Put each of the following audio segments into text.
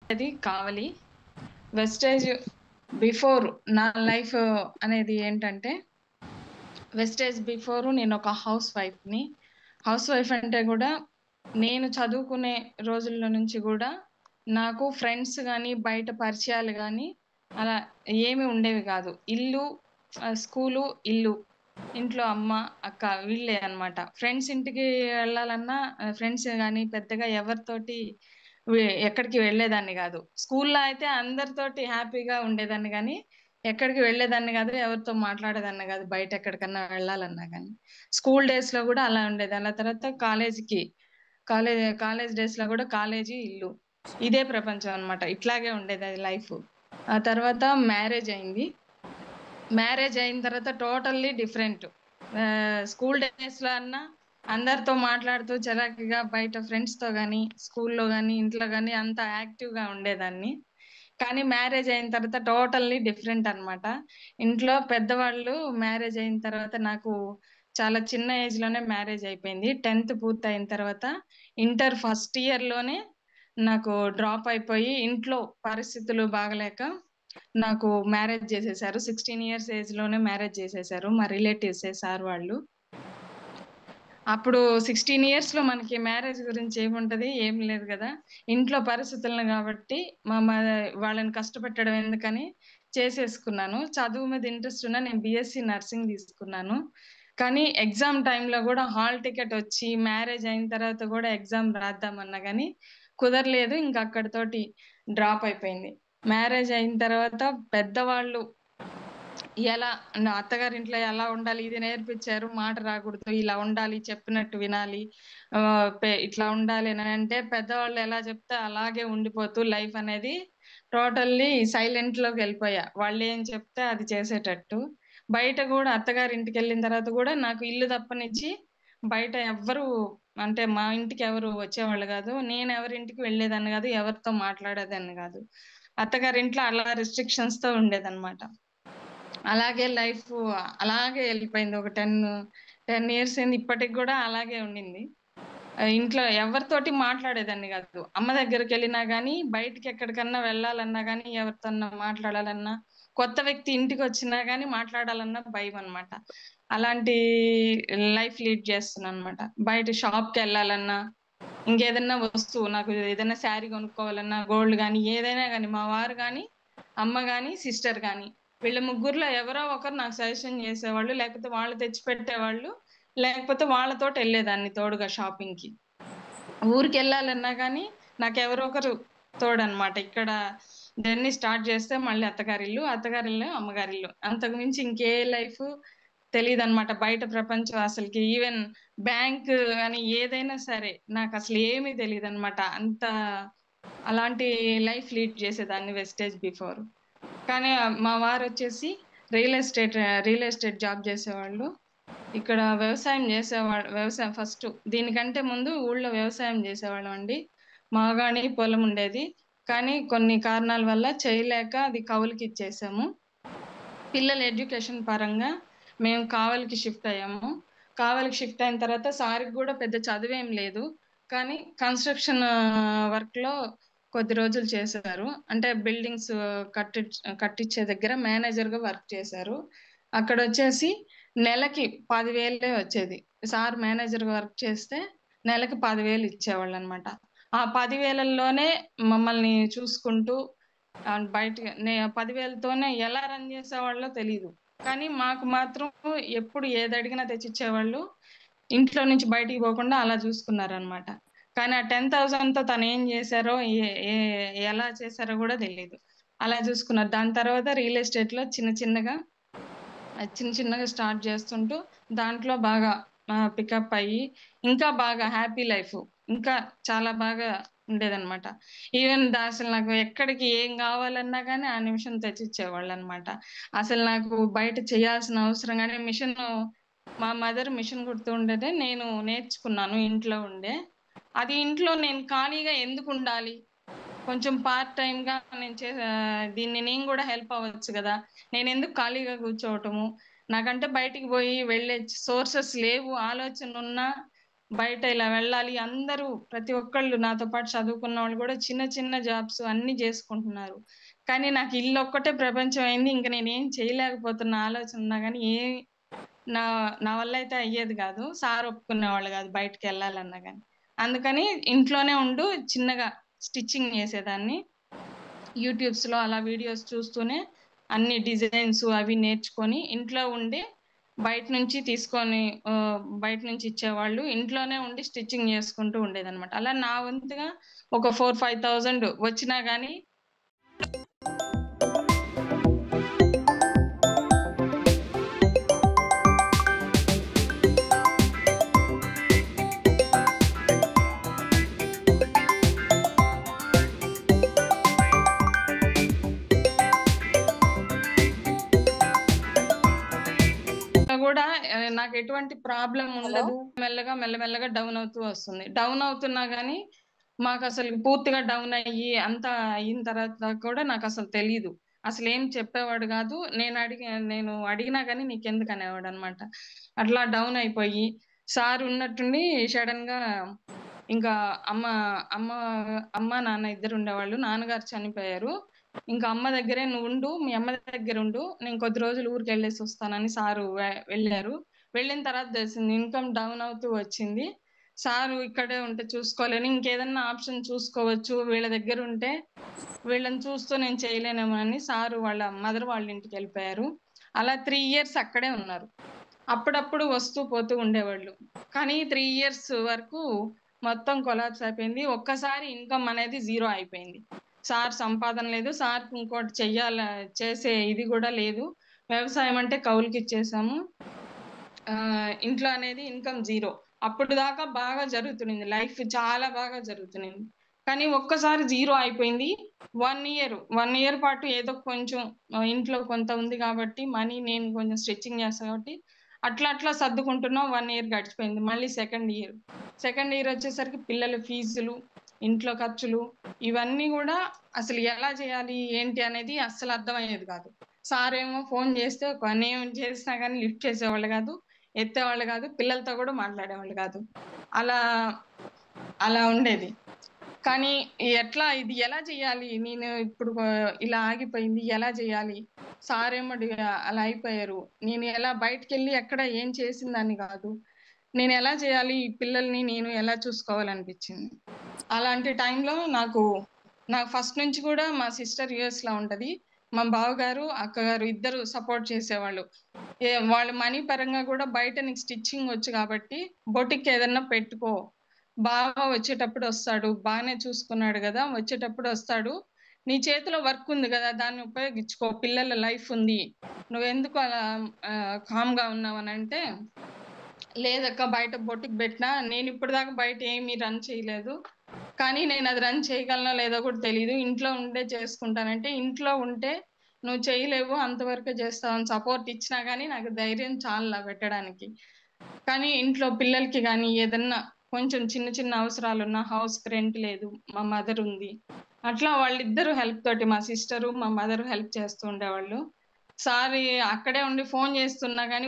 అది కావలి. Wastage before నా life అనేది ఏంటంటే, వెస్టేజ్ బిఫోర్ నేను ఒక హౌస్ వైఫ్‌ని. హౌస్ వైఫ్ అంటే గూడా నేను చదువుకునే రోజుల్లో నుంచి గూడా నాకు ఫ్రెండ్స్ గాని, బయట పరిచయాలు గాని అలా ఏమి ఉండేవి గాదు. ఇల్లు, స్కూలు, ఇల్లు. ఇంట్లో అమ్మ, అక్క వీళ్ళే అన్నమాట. ఫ్రెండ్స్ ఇంటికి వెళ్ళాలన్నా ఫ్రెండ్స్ గాని పెద్దగా ఎవరితోటి ఎక్కడికి వెళ్ళేదాన్ని గాదు. స్కూల్‌లో అయితే అందరితోటి హ్యాపీగా ఉండేదాన్ని గానీ, ఎక్కడికి వెళ్ళేదాన్ని గాదు. ఎవరితో మాట్లాడేదాన్ని గాదు. బయట ఎక్కడికన్నా వెళ్ళాలన్నా గాని. స్కూల్ డేస్‌లో గూడా అలా ఉండేది. అలా తర్వాత కాలేజ్ డేస్‌లో గూడా కాలేజీ, ఇల్లు. ఇదే ప్రపంచం అన్నమాట. ఇట్లాగే ఉండేదది లైఫు. ఆ తర్వాత మ్యారేజ్ అయింది. మ్యారేజ్ అయిన తర్వాత టోటల్లీ డిఫరెంట్. స్కూల్ డేస్‌లో అన్నా అందరితో మాట్లాడుతూ చలాకీగా బయట ఫ్రెండ్స్‌తో గాని, స్కూల్‌లో గాని, ఇంట్లో గాని అంత యాక్టివ్‌గా ఉండేదాన్ని. కానీ మ్యారేజ్ అయిన తర్వాత టోటల్లీ డిఫరెంట్ అన్నమాట. ఇంట్లో పెద్దవాళ్ళు మ్యారేజ్ అయిన తర్వాత నాకు చాలా చిన్న ఏజ్‌లోనే మ్యారేజ్ అయిపోయింది. 10థ్ పూర్తయిన తర్వాత ఇంటర్ ఫస్ట్ ఇయర్‌లోనే నాకు డ్రాప్ అయిపోయి ఇంట్లో పరిస్థితులు బాగాలేక నాకు మ్యారేజ్ జేసేశారు. 16 ఇయర్స్ ఏజ్‌లోనే మ్యారేజ్ జేసేశారు. మా రిలేటివ్సే సార్ వాళ్ళు. అప్పుడు 16 ఇయర్స్‌లో మనకి మ్యారేజ్ గురించి ఏముంటది? ఏం లేదు గదా! ఇంట్లో పరిస్థితులను గాబట్టి వాళ్ళని కష్టపెట్టడం ఎందుకని చేసేసుకున్నాను. చదువు మీద ఇంట్రెస్ట్ ఉన్న నేను బీఎస్సీ నర్సింగ్ తీసుకున్నాను. కానీ ఎగ్జామ్ టైమ్‌లో గూడా హాల్ టికెటొచ్చి మ్యారేజ్ అయిన తర్వాత గూడా ఎగ్జామ్ రాద్దామన్నా గాని కుదరలేదు. ఇంక అక్కడితోటి డ్రాప్ అయిపోయింది. మ్యారేజ్ అయిన తర్వాత పెద్దవాళ్ళు ఎలా నా అత్తగారింట్లో ఎలా ఉండాలి ఇది నేర్పిచ్చారు. మాట రాకూడదు. ఇలా ఉండాలి. చెప్పినట్టు వినాలి. ఇట్లా ఉండాలి అనంటే పెద్దవాళ్ళు ఎలా చెప్తే అలాగే ఉండిపోతూ లైఫ్ అనేది టోటల్లీ సైలెంట్‌లోకెళ్ళిపోయా. వాళ్ళేం చెప్తే అది చేసేటట్టు. బయట గూడా అత్తగారింటికెళ్ళిన తర్వాత గూడా నాకు ఇల్లు తప్పనిచ్చి బయట ఎవ్వరు అంటే మా ఇంటికి ఎవరు వచ్చేవాళ్ళు గాదు. నేనెవరింటికి వెళ్ళేదాన్ని గాదు. ఎవరితో మాట్లాడేదాన్ని గాదు. అత్తగారింట్లో అలా రిస్ట్రిక్షన్స్‌తో ఉండేదన్నమాట. అలాగే లైఫు అలాగే ఎళ్ళిపోయింది. ఒక 10 ఇయర్స్ అయింది. ఇప్పటికి గూడా అలాగే ఉండింది. ఇంట్లో ఎవరితోటి మాట్లాడేదాన్ని గాదు. అమ్మ దగ్గరికెళ్ళినా గానీ, బయటికెక్కడికన్నా వెళ్ళాలన్నా గానీ, ఎవరితోన్నా మాట్లాడాలన్నా, కొత్త వ్యక్తి ఇంటికొచ్చినా గానీ మాట్లాడాలన్నా భయమనమాట. అలాంటి లైఫ్ లీడ్ చేస్తున్నాననమాట. బయట షాప్‌కెళ్ళాలన్నా, ఇంకేదన్నా వస్తువు నాకు ఏదైనా శారీ కొనుక్కోవాలన్నా, గోల్డ్ గానీ, ఏదైనా గానీ, మా వారు గానీ, అమ్మ గానీ, సిస్టర్ గానీ, వీళ్ళ ముగ్గురిలో ఎవరో ఒకరు నాకు సజెషన్ చేసేవాళ్ళు. లేకపోతే వాళ్ళు తెచ్చిపెట్టేవాళ్ళు. లేకపోతే వాళ్ళతోటెళ్ళేదాన్ని తోడుగా షాపింగ్‌కి. ఊరికెళ్ళాలన్నా గానీ, నాకెవరో ఒకరు తోడనమాట. ఇక్కడ జర్నీ స్టార్ట్ చేస్తే మళ్ళీ అత్తగారిల్లు, అత్తగారిల్లు, అమ్మగారిల్లు. అంతకు మించి ఇంకే లైఫు తెలీదనమాట. బయట ప్రపంచం అసలకి ఈవెన్ బ్యాంక్ అని ఏదైనా సరే, నాకసలు ఏమీ తెలీదనమాట. అలాంటి లైఫ్ లీడ్ చేసేదాన్ని వెస్టేజ్ బిఫోర్. కానీ మా వారొచ్చేసి రియల్ ఎస్టేట్ జాబ్ చేసేవాళ్ళు. ఇక్కడ వ్యవసాయం ఫస్టు. దీనికంటే ముందు ఊళ్ళో వ్యవసాయం జేసేవాళ్ళమండి. మాగాణి పొలముండేది. కానీ కొన్ని కారణాల వల్ల చేయలేక అది కౌలుకిచ్చేసాము. పిల్లల ఎడ్యుకేషన్ పరంగా మేము కావలికి షిఫ్ట్ అయ్యాము. కావలికి షిఫ్ట్ అయిన తర్వాత సార్‌కి గూడా పెద్ద చదువేం లేదు. కానీ కన్‌స్ట్రక్షన్ వర్క్‌లో కొద్ది రోజులు చేశారు. అంటే బిల్డింగ్స్ కట్టిచ్చే దగ్గర మేనేజర్‌గా వర్క్ చేశారు. అక్కడొచ్చేసి నెలకి 10,000 వచ్చేది. సార్ మేనేజర్‌గా వర్క్ చేస్తే నెలకి 10,000 ఇచ్చేవాళ్ళనమాట. ఆ 10,000లోనే మమ్మల్ని చూసుకుంటూ బయటకి 10,000తోనే ఎలా రన్ చేసేవాళ్ళో తెలీదు. కానీ మాకు మాత్రం ఎప్పుడు ఏదడిగినా తెచ్చిచ్చేవాళ్ళు. ఇంట్లో నుంచి బయటికి పోకుండా అలా చూసుకున్నారనమాట. కానీ ఆ 10,000తో తనేం జేశారో, ఎ ఎ ఎలా చేశారో గూడా తెలీదు. అలా చూసుకున్నారు. దాని తర్వాత రియల్ ఎస్టేట్‌లో చిన్న చిన్నగా స్టార్ట్ చేస్తుంటూ దాంట్లో బాగా పికప్ అయ్యి, ఇంకా బాగా హ్యాపీ లైఫు. ఇంకా చాలా బాగా ఉండేదనమాట. ఈవెన్ అసలు నాకు ఎక్కడికి ఏం గావాలన్నా గానీ, ఆ నిమిషం తెచ్చిచ్చేవాళ్ళనమాట. అసలు నాకు బయట చేయాల్సిన అవసరం గాని మా మదర్ మిషన్ కుడుతూ ఉండేదే నేను నేర్చుకున్నాను ఇంట్లో ఉండే. అది ఇంట్లో నేను ఖాళీగా ఎందుకుండాలి? కొంచెం పార్ట్ టైమ్‌గా దీన్ని నేను గూడా హెల్ప్ అవ్వచ్చు గదా! నేనెందుకు ఖాళీగా కూర్చోవటము? నాకంటే బయటికి బోయి వెళ్ళే సోర్సెస్ లేవు. ఆలోచనలున్నా బయట ఇలా వెళ్ళాలి. అందరూ ప్రతి ఒక్కళ్ళు నాతో పాటు చదువుకున్న వాళ్ళు కూడా చిన్న చిన్న జాబ్స్ అన్నీ చేసుకుంటున్నారు. కానీ నాకు ఇల్లొక్కటే ప్రపంచం అయింది. ఇంక నేనేం చేయలేకపోతున్న ఆలోచన ఉన్నా గానీ నా నా వల్ల అయితే అయ్యేది కాదు. సార్ ఒప్పుకునేవాళ్ళు కాదు బయటికెళ్ళాలన్నా గానీ. అందుకని ఇంట్లోనే ఉంటూ చిన్నగా స్టిచ్చింగ్ చేసేదాన్ని. యూట్యూబ్స్‌లో అలా వీడియోస్ చూస్తూనే అన్ని డిజైన్స్ అవి నేర్చుకొని ఇంట్లో ఉండి బయట నుంచి తీసుకొని బయట నుంచి ఇచ్చేవాళ్ళు. ఇంట్లోనే ఉండి స్టిచ్చింగ్ చేసుకుంటూ ఉండేదనమాట. అలా నా వంతుగా ఒక 4, 5,000 వచ్చినా గానీ కూడా నాకు ఎటువంటి ప్రాబ్లమ్ ఉండదు. మెల్లమెల్లగా డౌన్ అవుతూ వస్తుంది. డౌన్ అవుతున్నా గానీ మాకసలు పూర్తిగా డౌన్ అయ్యి అంతా అయిన తర్వాత కూడా నాకసలు తెలీదు. అసలేం చెప్పేవాడు గాదు. నేను అడిగినా గానీ నీకెందుకు అనేవాడనమాట. అట్లా డౌన్ అయిపోయి సార్ ఉన్నట్టుండి సడెన్‌గా ఇంకా అమ్మ అమ్మ అమ్మ, నాన్న ఇద్దరుండేవాళ్ళు. నాన్నగారు చనిపోయారు. ఇంకా అమ్మ దగ్గరే నువ్వుండు. మీ అమ్మ దగ్గరుండు. నేను కొద్ది రోజులు ఊరికెళ్ళేసొస్తానని సారు వెళ్ళారు. వెళ్ళిన తర్వాత తెలిసింది ఇన్‌కమ్ డౌన్ అవుతూ వచ్చింది. సారు ఇక్కడే ఉంటే చూసుకోలేను. ఇంకేదన్నా ఆప్షన్ చూసుకోవచ్చు. వీళ్ళ దగ్గరుంటే వీళ్ళని చూస్తూ నేను చేయలేనేమో అని సారు వాళ్ళ మదర్ వాళ్ళ ఇంటికెళ్ళిపోయారు. అలా 3 ఇయర్స్ అక్కడే ఉన్నారు. అప్పుడప్పుడు వస్తూ పోతూ ఉండేవాళ్ళు. కానీ 3 ఇయర్స్ వరకు మొత్తం కొలాప్స్ అయిపోయింది. ఒక్కసారి ఇన్‌కమ్ అనేది జీరో అయిపోయింది. సార్ సంపాదన లేదు. సార్‌కి ఇంకోటి చేసే ఇది గూడా లేదు. వ్యవసాయం అంటే కౌలుకిచ్చేసాము. ఇంట్లో అనేది ఇన్‌కమ్ జీరో. అప్పటిదాకా బాగా జరుగుతున్నింది. లైఫ్ చాలా బాగా జరుగుతున్నింది. కానీ ఒక్కసారి జీరో అయిపోయింది. 1 ఇయర్ పాటు ఏదో కొంచెం ఇంట్లో కొంత ఉంది గాబట్టి మనీ నేను కొంచెం స్టిచ్చింగ్ చేస్తా కాబట్టి అట్లా సర్దుకుంటున్నాం. 1 ఇయర్ గడిచిపోయింది. మళ్ళీ సెకండ్ ఇయర్. సెకండ్ ఇయర్ వచ్చేసరికి పిల్లల ఫీజులు, ఇంట్లో ఖర్చులు ఇవన్నీ గూడా అసలు ఎలా చేయాలి? ఏంటి? అనేది అస్సలు అర్థమయ్యేది కాదు. సారేమో ఫోను చేస్తే నేను చేసినా గానీ లిఫ్ట్ చేసేవాళ్ళు గాదు. ఎత్తేవాళ్ళు గాదు. పిల్లలతో గూడా మాట్లాడేవాళ్ళు గాదు. అలా అలా ఉండేది. కానీ ఇది ఎలా చేయాలి? నేను ఇప్పుడు ఇలా ఆగిపోయింది. ఎలా చేయాలి? సారేమో అలా అయిపోయారు. నేను ఎలా బయటికెళ్ళి ఎక్కడ ఏం చేసిందాన్ని గాదు. నేను ఎలా చేయాలి? ఈ పిల్లల్ని నేను ఎలా చూసుకోవాలనిపిచ్చింది. అలాంటి టైంలో నాకు ఫస్ట్ నుంచి కూడా మా సిస్టర్ యూఎస్‌లో ఉంటది. మా బావగారు, అక్కగారు ఇద్దరు సపోర్ట్ చేసేవాళ్ళు. వాళ్ళు మనీ పరంగా గూడా బయట నీకు స్టిచ్చింగ్ వచ్చు కాబట్టి బొటిక్ ఏదన్నా పెట్టుకో. బావ వచ్చేటప్పుడు ఒస్తాడు. బానే చూసుకున్నాడు గదా! వచ్చేటప్పుడు ఒస్తాడు. నీ చేతిలో వర్క్ ఉంది గదా! దాన్ని ఉపయోగించుకో. పిల్లల లైఫ్ ఉంది. నువ్వెందుకు అలా కామ్‌గా ఉన్నావనంటే, లేదక్క బయట బొటిక్ బెట్టినా నేనిప్పటిదాకా బయట ఏమి రన్ చేయలేదు. కానీ నేనది రన్ చేయగలనో లేదో కూడా తెలీదు. ఇంట్లో ఉండే చేసుకుంటానంటే, ఇంట్లో ఉంటే నువ్వు చేయలేవు అంతవరకే చేస్తావని సపోర్ట్ ఇచ్చినా గానీ నాకు ధైర్యం చాలలా పెట్టడానికి. కానీ ఇంట్లో పిల్లలకి గానీ ఏదన్నా కొంచెం చిన్న చిన్న అవసరాలున్నా హౌస్‌కి రెంట్ లేదు. మా మదర్ ఉంది. అట్లా వాళ్ళిద్దరూ హెల్ప్ తోటి మా సిస్టరు, మా మదర్ హెల్ప్ చేస్తూ ఉండేవాళ్ళు. సార్ అక్కడే ఉండి ఫోను చేస్తున్నా గానీ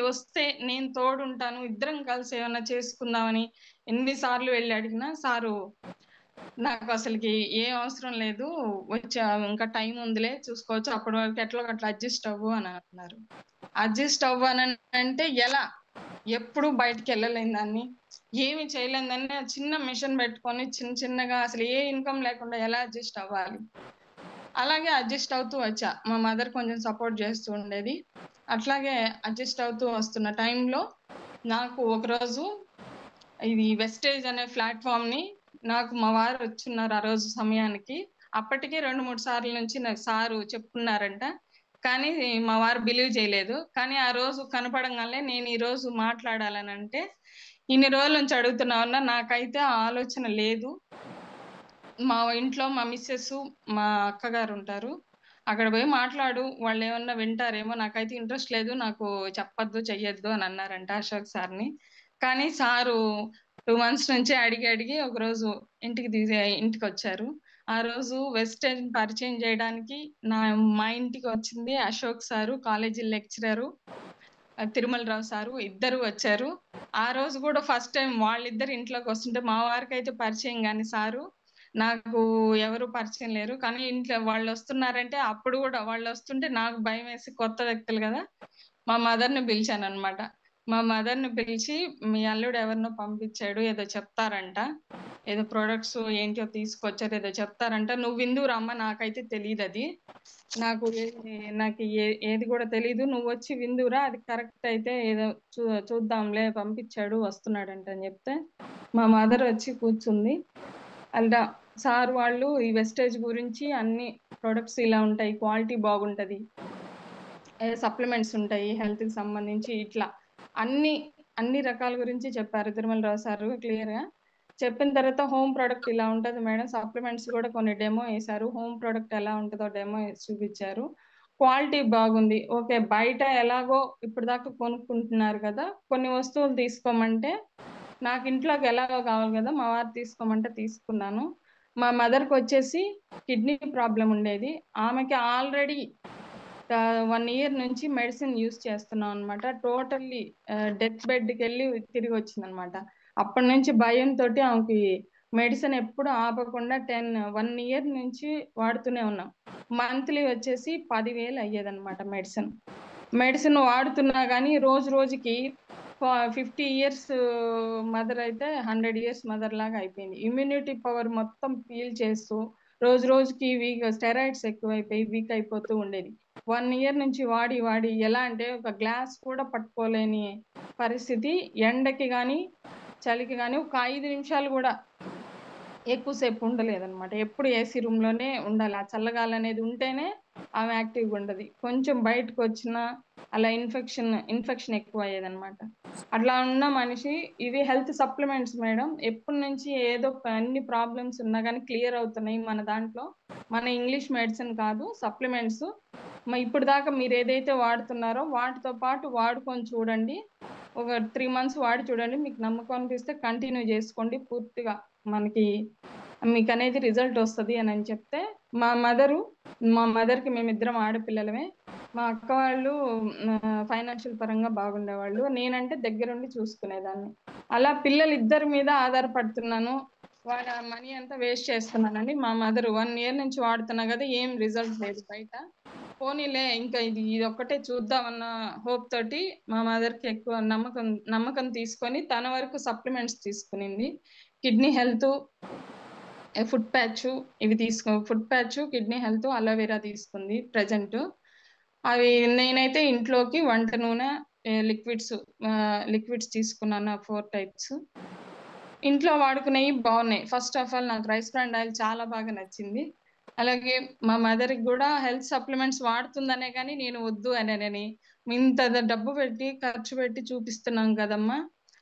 వస్తే నేను తోడుంటాను. ఇద్దరం కలిసి ఏమన్నా చేసుకుందామని ఎన్ని సార్లు వెళ్లి అడిగినా సారు నాకసలకి ఏం అవసరం లేదు. ఇంకా టైం ఉందిలే చూసుకోవచ్చు. అప్పటి వరకు ఎట్లో గట్ల అడ్జస్ట్ అవ్వు అని అన్నారు. అడ్జస్ట్ అవ్వనంటే ఎలా? ఎప్పుడు బయటికెళ్ళలేని దాన్ని. ఏమి చేయలేని దాన్ని చిన్న మిషన్ పెట్టుకొని చిన్నగా అసలు ఏ ఇన్‌కమ్ లేకుండా ఎలా అడ్జస్ట్ అవ్వాలి? అలాగే అడ్జస్ట్ అవుతూ వచ్చా. మా మదర్ కొంచెం సపోర్ట్ చేస్తూ ఉండేది. అట్లాగే అడ్జస్ట్ అవుతూ వస్తున్న టైంలో నాకు ఒకరోజు ఇది వెస్టేజ్ అనే ప్లాట్‌ఫార్మ్‌ని నాకు మా వారు వచ్చున్నారు ఆ రోజు సమయానికి. అప్పటికే 2, 3 సార్ల నుంచి నాకు సారు చెప్పుకున్నారంట. కానీ మా వారు బిలీవ్ చేయలేదు. కానీ ఆ రోజు కనపడంగానే నేను ఈరోజు మాట్లాడాలనంటే, ఇన్ని రోజుల నుంచి అడుగుతున్నావన్నా నాకైతే ఆ ఆలోచన లేదు. మా ఇంట్లో మా మిసెస్సు, మా అక్కగారుంటారు. అక్కడ పోయి మాట్లాడు. వాళ్ళేమన్నా వింటారేమో! నాకైతే ఇంట్రెస్ట్ లేదు. నాకు చెప్పొద్దు, చెయ్యొద్దు అని అన్నారంట అశోక్ సార్‌ని. కానీ సారు 2 మంత్స్ నుంచి అడిగి ఒకరోజు ఇంటికొచ్చారు. ఆ రోజు వెస్టర్న్ పరిచయం చేయడానికి మా ఇంటికొచ్చింది Ashok sir, college lecturer. Tirumalarao sir ఇద్దరు వచ్చారు. ఆ రోజు కూడా ఫస్ట్ టైం వాళ్ళిద్దరు ఇంట్లోకి వస్తుంటే మా వారికి అయితే పరిచయం గాని సారు, నాకు ఎవరు పరిచయం లేరు. కానీ ఇంట్లో వాళ్ళు వస్తున్నారంటే అప్పుడు కూడా వాళ్ళు వస్తుంటే నాకు భయం వేసి, కొత్త వ్యక్తులు కదా, మా మదర్ని పిలిచాను అనమాట. మా మదర్ని పిలిచి, మీ అల్లుడు ఎవరినో పంపించాడు, ఏదో చెప్తారంట, ఏదో ప్రొడక్ట్స్ ఏంటో తీసుకొచ్చారు, ఏదో చెప్తారంట, నువ్వు విందువు రమ్మ, నాకైతే తెలియదు అది, నాకు ఏది కూడా తెలీదు, నువ్వు వచ్చి విందురా, అది కరెక్ట్ అయితే ఏదో చూద్దాంలే, పంపించాడు వస్తున్నాడంట అని చెప్తే మా మదర్ వచ్చి కూర్చుంది. అలా సార్ వాళ్ళు ఈ వెస్టేజ్ గురించి అన్ని ప్రొడక్ట్స్ ఇలా ఉంటాయి, క్వాలిటీ బాగుంటది, సప్లిమెంట్స్ ఉంటాయి హెల్త్ కి సంబంధించి, ఇట్లా అన్ని అన్ని రకాల గురించి చెప్పారు తిరుమలరావు సార్ క్లియర్ గా. చెప్పిన తర్వాత హోమ్ ప్రొడక్ట్ ఇలా ఉంటది మేడం, సప్లిమెంట్స్ కూడా కొన్ని డెమో వేశారు, హోమ్ ప్రొడక్ట్ ఎలా ఉంటుందో డెమో వేసి చూపించారు. క్వాలిటీ బాగుంది, ఓకే. బయట ఎలాగో ఇప్పుడు దాకా కొనుక్కుంటున్నారు కదా, కొన్ని వస్తువులు తీసుకోమంటే నాకు ఇంట్లోకి ఎలాగో కావాలి కదా, మా వారు తీసుకోమంటే తీసుకున్నాను. మా మదర్కి వచ్చేసి కిడ్నీ ప్రాబ్లం ఉండేది, ఆమెకి ఆల్రెడీ 1 year నుంచి మెడిసిన్ యూస్ చేస్తున్నాం అనమాట. టోటల్లీ డెత్ బెడ్కి వెళ్ళి తిరిగి వచ్చిందనమాట. అప్పటి నుంచి భయంతో ఆమెకి మెడిసిన్ ఎప్పుడు ఆపకుండా 1 year నుంచి వాడుతూనే ఉన్నాం. మంత్లీ వచ్చేసి 10,000 అయ్యేదన్నమాట మెడిసిన్ వాడుతున్నా కానీ రోజు రోజుకి 50 years మదర్ అయితే 100 years మదర్ లాగా అయిపోయింది. ఇమ్యూనిటీ పవర్ మొత్తం పీల్ చేస్తూ రోజు రోజుకి స్టెరాయిడ్స్ ఎక్కువైపోయి వీక్ అయిపోతూ ఉండేది. 1 year నుంచి వాడి వాడి ఎలా అంటే ఒక గ్లాస్ కూడా పట్టుకోలేని పరిస్థితి. ఎండకి కానీ చలికి కానీ ఒక 5 నిమిషాలు కూడా ఎక్కువసేపు ఉండలేదన్నమాట. ఎప్పుడు ఏసీ రూమ్ లోనే ఉండాలి, ఆ చల్లగాలి అనేది ఉంటేనే ఆమె యాక్టివ్గా ఉండదు. కొంచెం బయటకు వచ్చినా అలా ఇన్ఫెక్షన్ ఎక్కువ అయ్యేదన్నమాట. అట్లా ఉన్న మనిషి, ఇవి హెల్త్ సప్లిమెంట్స్ మేడం. ఎప్పటి నుంచి ఏదో అన్ని ప్రాబ్లమ్స్ ఉన్నా కానీ క్లియర్ అవుతున్నాయి మన దాంట్లో. మన ఇంగ్లీష్ మెడిసిన్ కాదు, సప్లిమెంట్స్. ఇప్పుడు దాకా మీరు ఏదైతే వాడుతున్నారో వాటితో పాటు వాడుకొని చూడండి, ఒక 3 months వాడి చూడండి, మీకు నమ్మకం అనిపిస్తే కంటిన్యూ చేసుకోండి, పూర్తిగా మీకు అనేది రిజల్ట్ వస్తుంది అని చెప్తే, మా మదర్కి మేమిద్దరం ఆడపిల్లలమే. మా అక్క వాళ్ళు ఫైనాన్షియల్ పరంగా బాగుండేవాళ్ళు, నేనంటే దగ్గరుండి చూసుకునేదాన్ని. అలా పిల్లలు ఇద్దరి మీద ఆధారపడుతున్నాను, వాళ్ళ మనీ అంతా వేస్ట్ చేస్తున్నానండి. మా మదర్ 1 year నుంచి వాడుతున్నా కదా, ఏం రిజల్ట్ లేదు బయట. పోనీలే ఇంకా ఇది ఒక్కటే చూద్దామన్న హోప్ తోటి మా మదర్కి ఎక్కువ నమ్మకం తీసుకొని తన వరకు సప్లిమెంట్స్ తీసుకునింది. Kidney health, food patch, kidney health, aloe vera తీసుకుంది ప్రెజెంట్. అవి నేనైతే ఇంట్లోకి వంట నూనె, లిక్విడ్స్ తీసుకున్నాను 4 types. ఇంట్లో వాడుకునేవి బాగున్నాయి. ఫస్ట్ ఆఫ్ ఆల్ నాకు రైస్ బ్రాండ్ ఆయిల్ చాలా బాగా నచ్చింది. అలాగే మా మదర్కి కూడా హెల్త్ సప్లిమెంట్స్ వాడుతుందనే కానీ నేను వద్దు అనేనని, ఇంత డబ్బు పెట్టి ఖర్చు పెట్టి చూపిస్తున్నాం కదమ్మా,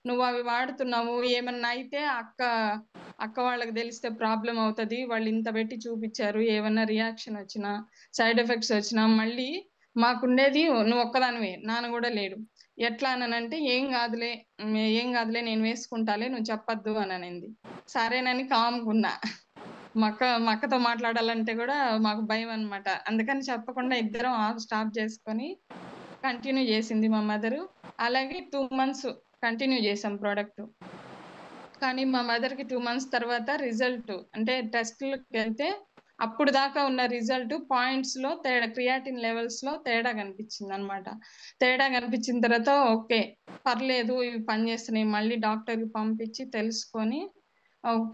నువ్వు అవి వాడుతున్నావు, ఏమన్నా అయితే అక్క వాళ్ళకి తెలిస్తే ప్రాబ్లం అవుతుంది, వాళ్ళు ఇంత పెట్టి చూపించారు, ఏమన్నా రియాక్షన్ వచ్చినా సైడ్ ఎఫెక్ట్స్ వచ్చినా మళ్ళీ మాకుండేది నువ్వు ఒక్కదానివే, నాన్న కూడా లేడు, ఎట్లా అనంటే ఏం కాదులే నేను వేసుకుంటాలే, నువ్వు చెప్పొద్దు అని అనింది. సరేనని కామ్కున్నా. మక్కతో మాట్లాడాలంటే కూడా మాకు భయం అన్నమాట. అందుకని చెప్పకుండా ఇద్దరం స్టాప్ చేసుకొని కంటిన్యూ చేసింది మా మదరు. అలాగే 2 months కంటిన్యూ చేసాం ప్రోడక్ట్. కానీ మా మదర్కి 2 months తర్వాత రిజల్ట్ అంటే టెస్ట్లకు వెళ్తే అప్పుడు దాకా ఉన్న రిజల్ట్ పాయింట్స్ లో తేడా, క్రియాటిన్ లెవెల్స్ లో తేడా కనిపించింది అనమాట. తేడా కనిపించిన తర్వాత ఓకే పర్లేదు ఇవి పనిచేస్తున్నాయి, మళ్ళీ డాక్టర్ కి పంపించి తెలుసుకొని,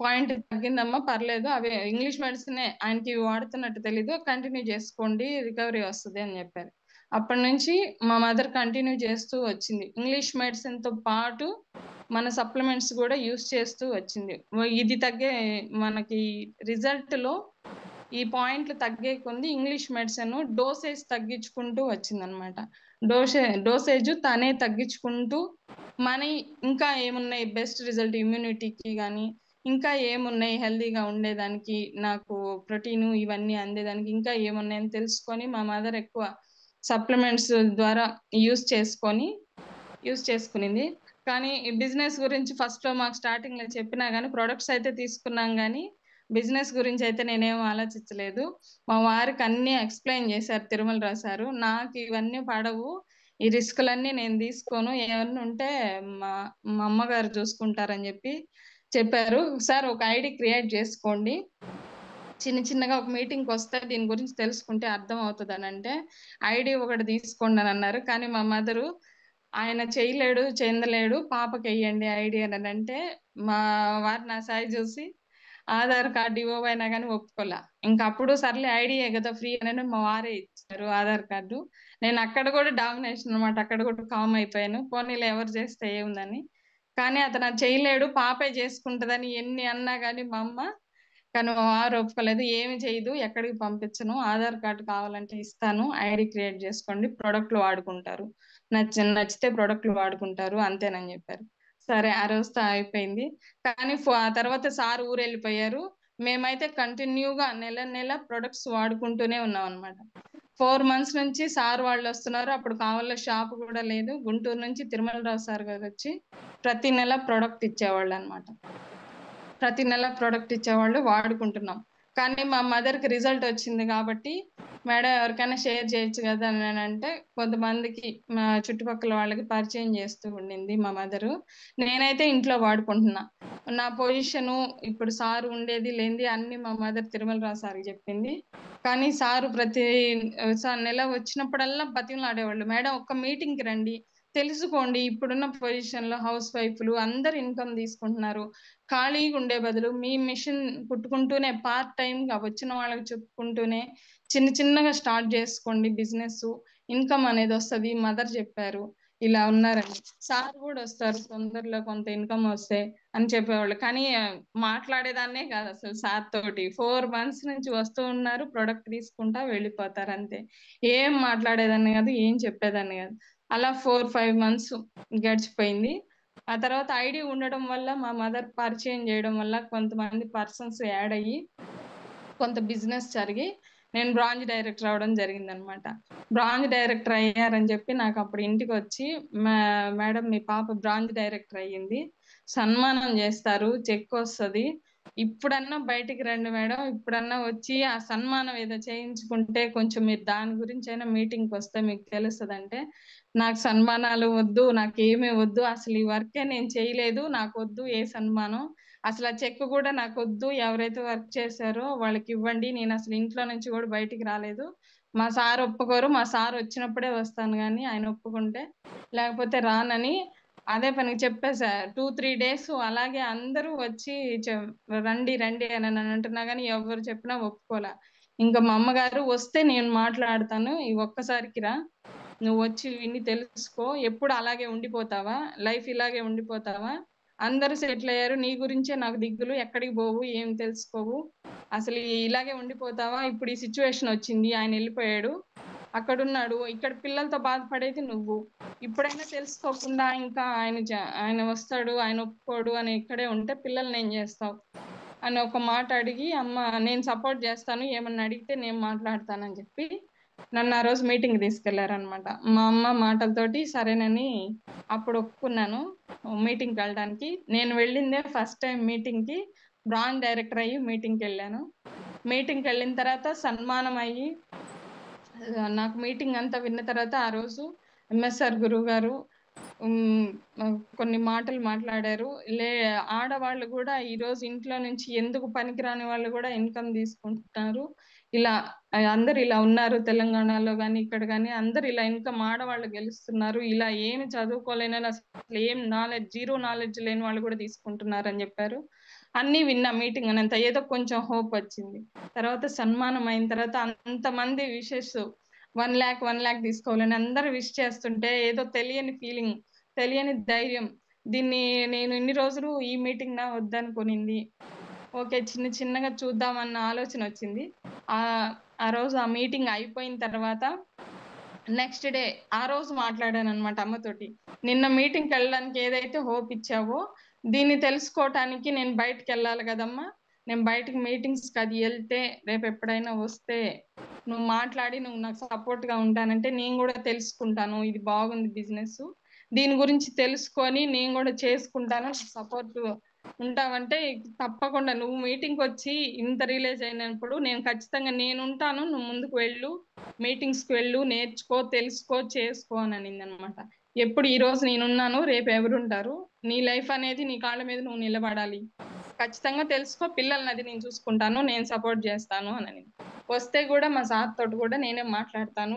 పాయింట్ తగ్గిందమ్మా పర్లేదు, అవి ఇంగ్లీష్ మెడిసినే, ఆయనకి ఇవి వాడుతున్నట్టు తెలీదు, కంటిన్యూ చేసుకోండి రికవరీ వస్తుంది అని చెప్పారు. అప్పటి నుంచి మా మదర్ కంటిన్యూ చేస్తూ వచ్చింది. ఇంగ్లీష్ మెడిసిన్ తో పాటు మన సప్లిమెంట్స్ కూడా యూస్ చేస్తూ వచ్చింది. ఇది మనకి రిజల్ట్ లో ఈ పాయింట్లు తగ్గే కొంది ఇంగ్లీష్ మెడిసిన్ డోసేజ్ తగ్గించుకుంటూ వచ్చిందనమాట. డోసేజ్ తనే తగ్గించుకుంటూ మన ఇంకా ఏమున్నాయి బెస్ట్ రిజల్ట్ ఇమ్యూనిటీకి కానీ, ఇంకా ఏమున్నాయి హెల్దీగా ఉండేదానికి, నాకు ప్రోటీన్ ఇవన్నీ అందేదానికి ఇంకా ఏమున్నాయని తెలుసుకొని మా మదర్ ఎక్కువ సప్లిమెంట్స్ ద్వారా యూస్ చేసుకునింది. కానీ ఈ బిజినెస్ గురించి ఫస్ట్ లో మాకు స్టార్టింగ్ లో చెప్పినా కానీ ప్రొడక్ట్స్ అయితే తీసుకున్నాం కానీ బిజినెస్ గురించి అయితే నేనేం ఆలోచించలేదు. మా వారికి అన్ని ఎక్స్ప్లెయిన్ చేశారు తిరుమలరావు సారు, నాకు ఇవన్నీ పడవు, ఈ రిస్కులన్నీ నేను తీసుకోను, ఏమన్నా ఉంటే మా మా అమ్మగారు చూసుకుంటారని చెప్పారు. సార్ ఒక ఐడి క్రియేట్ చేసుకోండి, చిన్నగా ఒక మీటింగ్కి వస్తే దీని గురించి తెలుసుకుంటే అర్థం అవుతుంది అని అంటే ఐడి ఒకటి తీసుకోండి అని అన్నారు. కానీ మా మదరు ఆయన చేయలేడు చెందలేడు, పాపకి వెయ్యండి ఐడి అని అంటే మా వారు నా సాయి చూసి ఆధార్ కార్డు ఇవ్వబోయినా కానీ ఒప్పుకోలే. ఇంకా అప్పుడు సర్లే ఐడియే కదా ఫ్రీ అని మా వారే ఇచ్చారు ఆధార్ కార్డు. నేను అక్కడ కూడా డామినేషన్ అనమాట, అక్కడ కూడా కామ్ అయిపోయాను. పోనీలో ఎవరు చేస్తే ఏముందని. కానీ అతను అది చేయలేడు, పాపే చేసుకుంటదని ఎన్ని అన్నా కానీ మా అమ్మ, కానీ మా వారు ఒప్పుకోలేదు. ఏమి చేయదు, ఎక్కడికి పంపించను, ఆధార్ కార్డు కావాలంటే ఇస్తాను, ఐడి క్రియేట్ చేసుకోండి, ప్రొడక్ట్లు వాడుకుంటారు, నచ్చితే ప్రొడక్ట్లు వాడుకుంటారు అంతేనని చెప్పారు. సరే ఆ రోజుతో అయిపోయింది. కానీ ఆ తర్వాత సార్ ఊరు వెళ్ళిపోయారు. మేమైతే కంటిన్యూగా నెల ప్రొడక్ట్స్ వాడుకుంటూనే ఉన్నాం అనమాట. 4 months నుంచి సార్ వాళ్ళు వస్తున్నారు. అప్పుడు కావాల షాప్ కూడా లేదు. గుంటూరు నుంచి తిరుమలరావు సార్ గారు వచ్చి ప్రతి నెల ప్రొడక్ట్ ఇచ్చేవాళ్ళు అనమాట. ప్రతి నెల ప్రొడక్ట్ ఇచ్చేవాళ్ళు, వాడుకుంటున్నాం. కానీ మా మదర్కి రిజల్ట్ వచ్చింది కాబట్టి మేడం ఎవరికైనా షేర్ చేయొచ్చు కదా అని అంటే కొంతమందికి మా చుట్టుపక్కల వాళ్ళకి పరిచయం చేస్తూ ఉండింది మా మదరు. నేనైతే ఇంట్లో వాడుకుంటున్నా. నా పొజిషను ఇప్పుడు సారు ఉండేది లేనిది అన్ని మా మదర్ తిరుమలరావు సార్కి చెప్పింది. కానీ సారు ప్రతి నెల వచ్చినప్పుడల్లా బతిమలాడేవాళ్ళు, మేడం ఒక్క మీటింగ్కి రండి, తెలుసుకోండి, ఇప్పుడున్న పొజిషన్లో హౌస్ వైఫ్లు అందరు ఇన్కమ్ తీసుకుంటున్నారు, ఖాళీగా ఉండే బదులు మీ మిషన్ కుట్టుకుంటూనే పార్ట్ టైంగా వచ్చిన వాళ్ళకి చెప్పుకుంటూనే చిన్నగా స్టార్ట్ చేసుకోండి బిజినెస్, ఇన్కమ్ అనేది వస్తుంది, మదర్ చెప్పారు, ఇలా ఉన్నారని. సార్ కూడా వస్తారు తొందరలో కొంత ఇన్కమ్ వస్తే అని చెప్పేవాళ్ళు. కానీ మాట్లాడేదాన్నే కాదు అసలు సార్ తోటి. 4 months నుంచి వస్తూ ఉన్నారు, ప్రొడక్ట్ తీసుకుంటా వెళ్ళిపోతారు అంతే. ఏం మాట్లాడేదాన్ని కాదు, ఏం చెప్పేదాన్ని కాదు. అలా 4-5 months గడిచిపోయింది. ఆ తర్వాత ఐడి ఉండడం వల్ల మా మదర్ పరిచయం చేయడం వల్ల కొంతమంది పర్సన్స్ యాడ్ అయ్యి కొంత బిజినెస్ జరిగి నేను బ్రాంచ్ డైరెక్టర్ అవడం జరిగిందనమాట. బ్రాంచ్ డైరెక్టర్ అయ్యారని చెప్పి నాకు అప్పుడు ఇంటికి వచ్చి మేడం మీ పాప బ్రాంచ్ డైరెక్టర్ అయ్యింది, సన్మానం చేస్తారు, చెక్ వస్తుంది, ఇప్పుడన్నా బయటికి రండి మేడం, ఇప్పుడన్నా వచ్చి ఆ సన్మానం ఏదో చేయించుకుంటే కొంచెం మీరు దాని గురించి అయినా మీటింగ్కి వస్తే మీకు తెలుస్తుంది అంటే, నాకు సన్మానాలు వద్దు, నాకు ఏమీ వద్దు, అసలు ఈ వర్కే నేను చేయలేదు, నాకు వద్దు ఏ సన్మానం, అసలు ఆ చెక్ కూడా నాకు వద్దు, ఎవరైతే వర్క్ చేశారో వాళ్ళకి ఇవ్వండి, నేను అసలు ఇంట్లో నుంచి కూడా బయటికి రాలేదు, మా సార్ ఒప్పుకోరు, మా సార్ వచ్చినప్పుడే వస్తాను కానీ ఆయన ఒప్పుకుంటే, లేకపోతే రానని అదే పనికి చెప్పేసా. 2-3 days అలాగే అందరూ వచ్చి రండి రండి అని అంటున్నా కానీ ఎవరు చెప్పినా ఒప్పుకోలే. ఇంకా మా అమ్మగారు వస్తే నేను మాట్లాడతాను, ఈ ఒక్కసారికి రా, నువ్వు వచ్చి విని తెలుసుకో, ఎప్పుడు అలాగే ఉండిపోతావా, లైఫ్ ఇలాగే ఉండిపోతావా, అందరూ సెటిల్ అయ్యారు, నీ గురించే నాకు దిగులు, ఎక్కడికి పోవు, ఏం తెలుసుకోవు, అసలు ఇలాగే ఉండిపోతావా, ఇప్పుడు ఈ సిచ్యువేషన్ వచ్చింది, ఆయన వెళ్ళిపోయాడు, అక్కడున్నాడు, ఇక్కడ పిల్లలతో బాధపడేది నువ్వు, ఇప్పుడైనా తెలుసుకోకుండా ఇంకా ఆయన వస్తాడు, ఆయన ఒప్పుకోడు అని ఇక్కడే ఉంటే పిల్లల్ని ఏం చేస్తావు అని ఒక మాట అడిగి, అమ్మ నేను సపోర్ట్ చేస్తాను, ఏమన్నా అడిగితే నేను మాట్లాడతానని చెప్పి నన్ను ఆ రోజు మీటింగ్ తీసుకెళ్లారనమాట. మా అమ్మ మాటలతోటి సరేనని అప్పుడు ఒప్పుకున్నాను మీటింగ్కి వెళ్ళడానికి. నేను వెళ్ళిందే ఫస్ట్ టైం మీటింగ్కి, బ్రాంచ్ డైరెక్టర్ అయ్యి మీటింగ్కి వెళ్ళాను. మీటింగ్కి వెళ్ళిన తర్వాత సన్మానం అయ్యి నాకు మీటింగ్ అంతా విన్న తర్వాత ఆ రోజు ఎంఎస్ఆర్ గురువు గారు కొన్ని మాటలు మాట్లాడారు. ఆడవాళ్ళు కూడా ఈ రోజు ఇంట్లో నుంచి ఎందుకు పనికిరాని వాళ్ళు కూడా ఇన్కమ్ తీసుకుంటున్నారు, ఇలా అందరు ఇలా ఉన్నారు తెలంగాణలో కానీ ఇక్కడ కానీ, అందరు ఇలా ఇన్కమ్ ఆడవాళ్ళు గెలుస్తున్నారు, ఇలా ఏమి చదువుకోలేని అసలు ఏం జీరో నాలెడ్జ్ లేని వాళ్ళు కూడా తీసుకుంటున్నారు అని చెప్పారు. అన్ని విన్నా మీటింగ్ అనంత, ఏదో కొంచెం హోప్ వచ్చింది. తర్వాత సన్మానం అయిన తర్వాత అంతమంది విషెస్ 1 lakh తీసుకోవాలని అందరూ విష్ చేస్తుంటే ఏదో తెలియని ఫీలింగ్, తెలియని ధైర్యం, దీన్ని నేను ఇన్ని రోజులు ఈ మీటింగ్ నా వద్దనుకునింది, ఓకే చిన్నగా చూద్దామన్న ఆలోచన వచ్చింది. ఆ రోజు ఆ మీటింగ్ అయిపోయిన తర్వాత నెక్స్ట్ డే ఆ రోజు మాట్లాడాను అనమాట అమ్మతోటి, నిన్న మీటింగ్కి వెళ్ళడానికి ఏదైతే హోప్ ఇచ్చావో దీన్ని తెలుసుకోవటానికి నేను బయటకు వెళ్ళాలి కదమ్మా, నేను బయటకు మీటింగ్స్కి అది వెళ్తే రేపు ఎప్పుడైనా వస్తే నువ్వు మాట్లాడి నువ్వు నాకు సపోర్ట్ గా ఉంటానంటే నేను కూడా తెలుసుకుంటాను, ఇది బాగుంది బిజినెస్, దీని గురించి తెలుసుకొని నేను కూడా చేసుకుంటాను, సపోర్ట్ ఉంటావంటే తప్పకుండా నువ్వు మీటింగ్కి వచ్చి ఇంత రిలీజ్ అయినప్పుడు నేను ఖచ్చితంగా నేను ఉంటాను, నువ్వు ముందుకు వెళ్ళు, మీటింగ్స్కి వెళ్ళు, నేర్చుకో, తెలుసుకో, చేసుకో అని అనింది అనమాట. ఎప్పుడు ఈ రోజు నేనున్నాను, రేపు ఎవరుంటారు, నీ లైఫ్ అనేది నీ కాళ్ళ మీద నువ్వు నిలబడాలి, ఖచ్చితంగా తెలుసుకో, పిల్లల్ని అది నేను చూసుకుంటాను, నేను సపోర్ట్ చేస్తాను అని అనింది. వస్తే కూడా మా సార్ తోటి కూడా నేనే మాట్లాడతాను,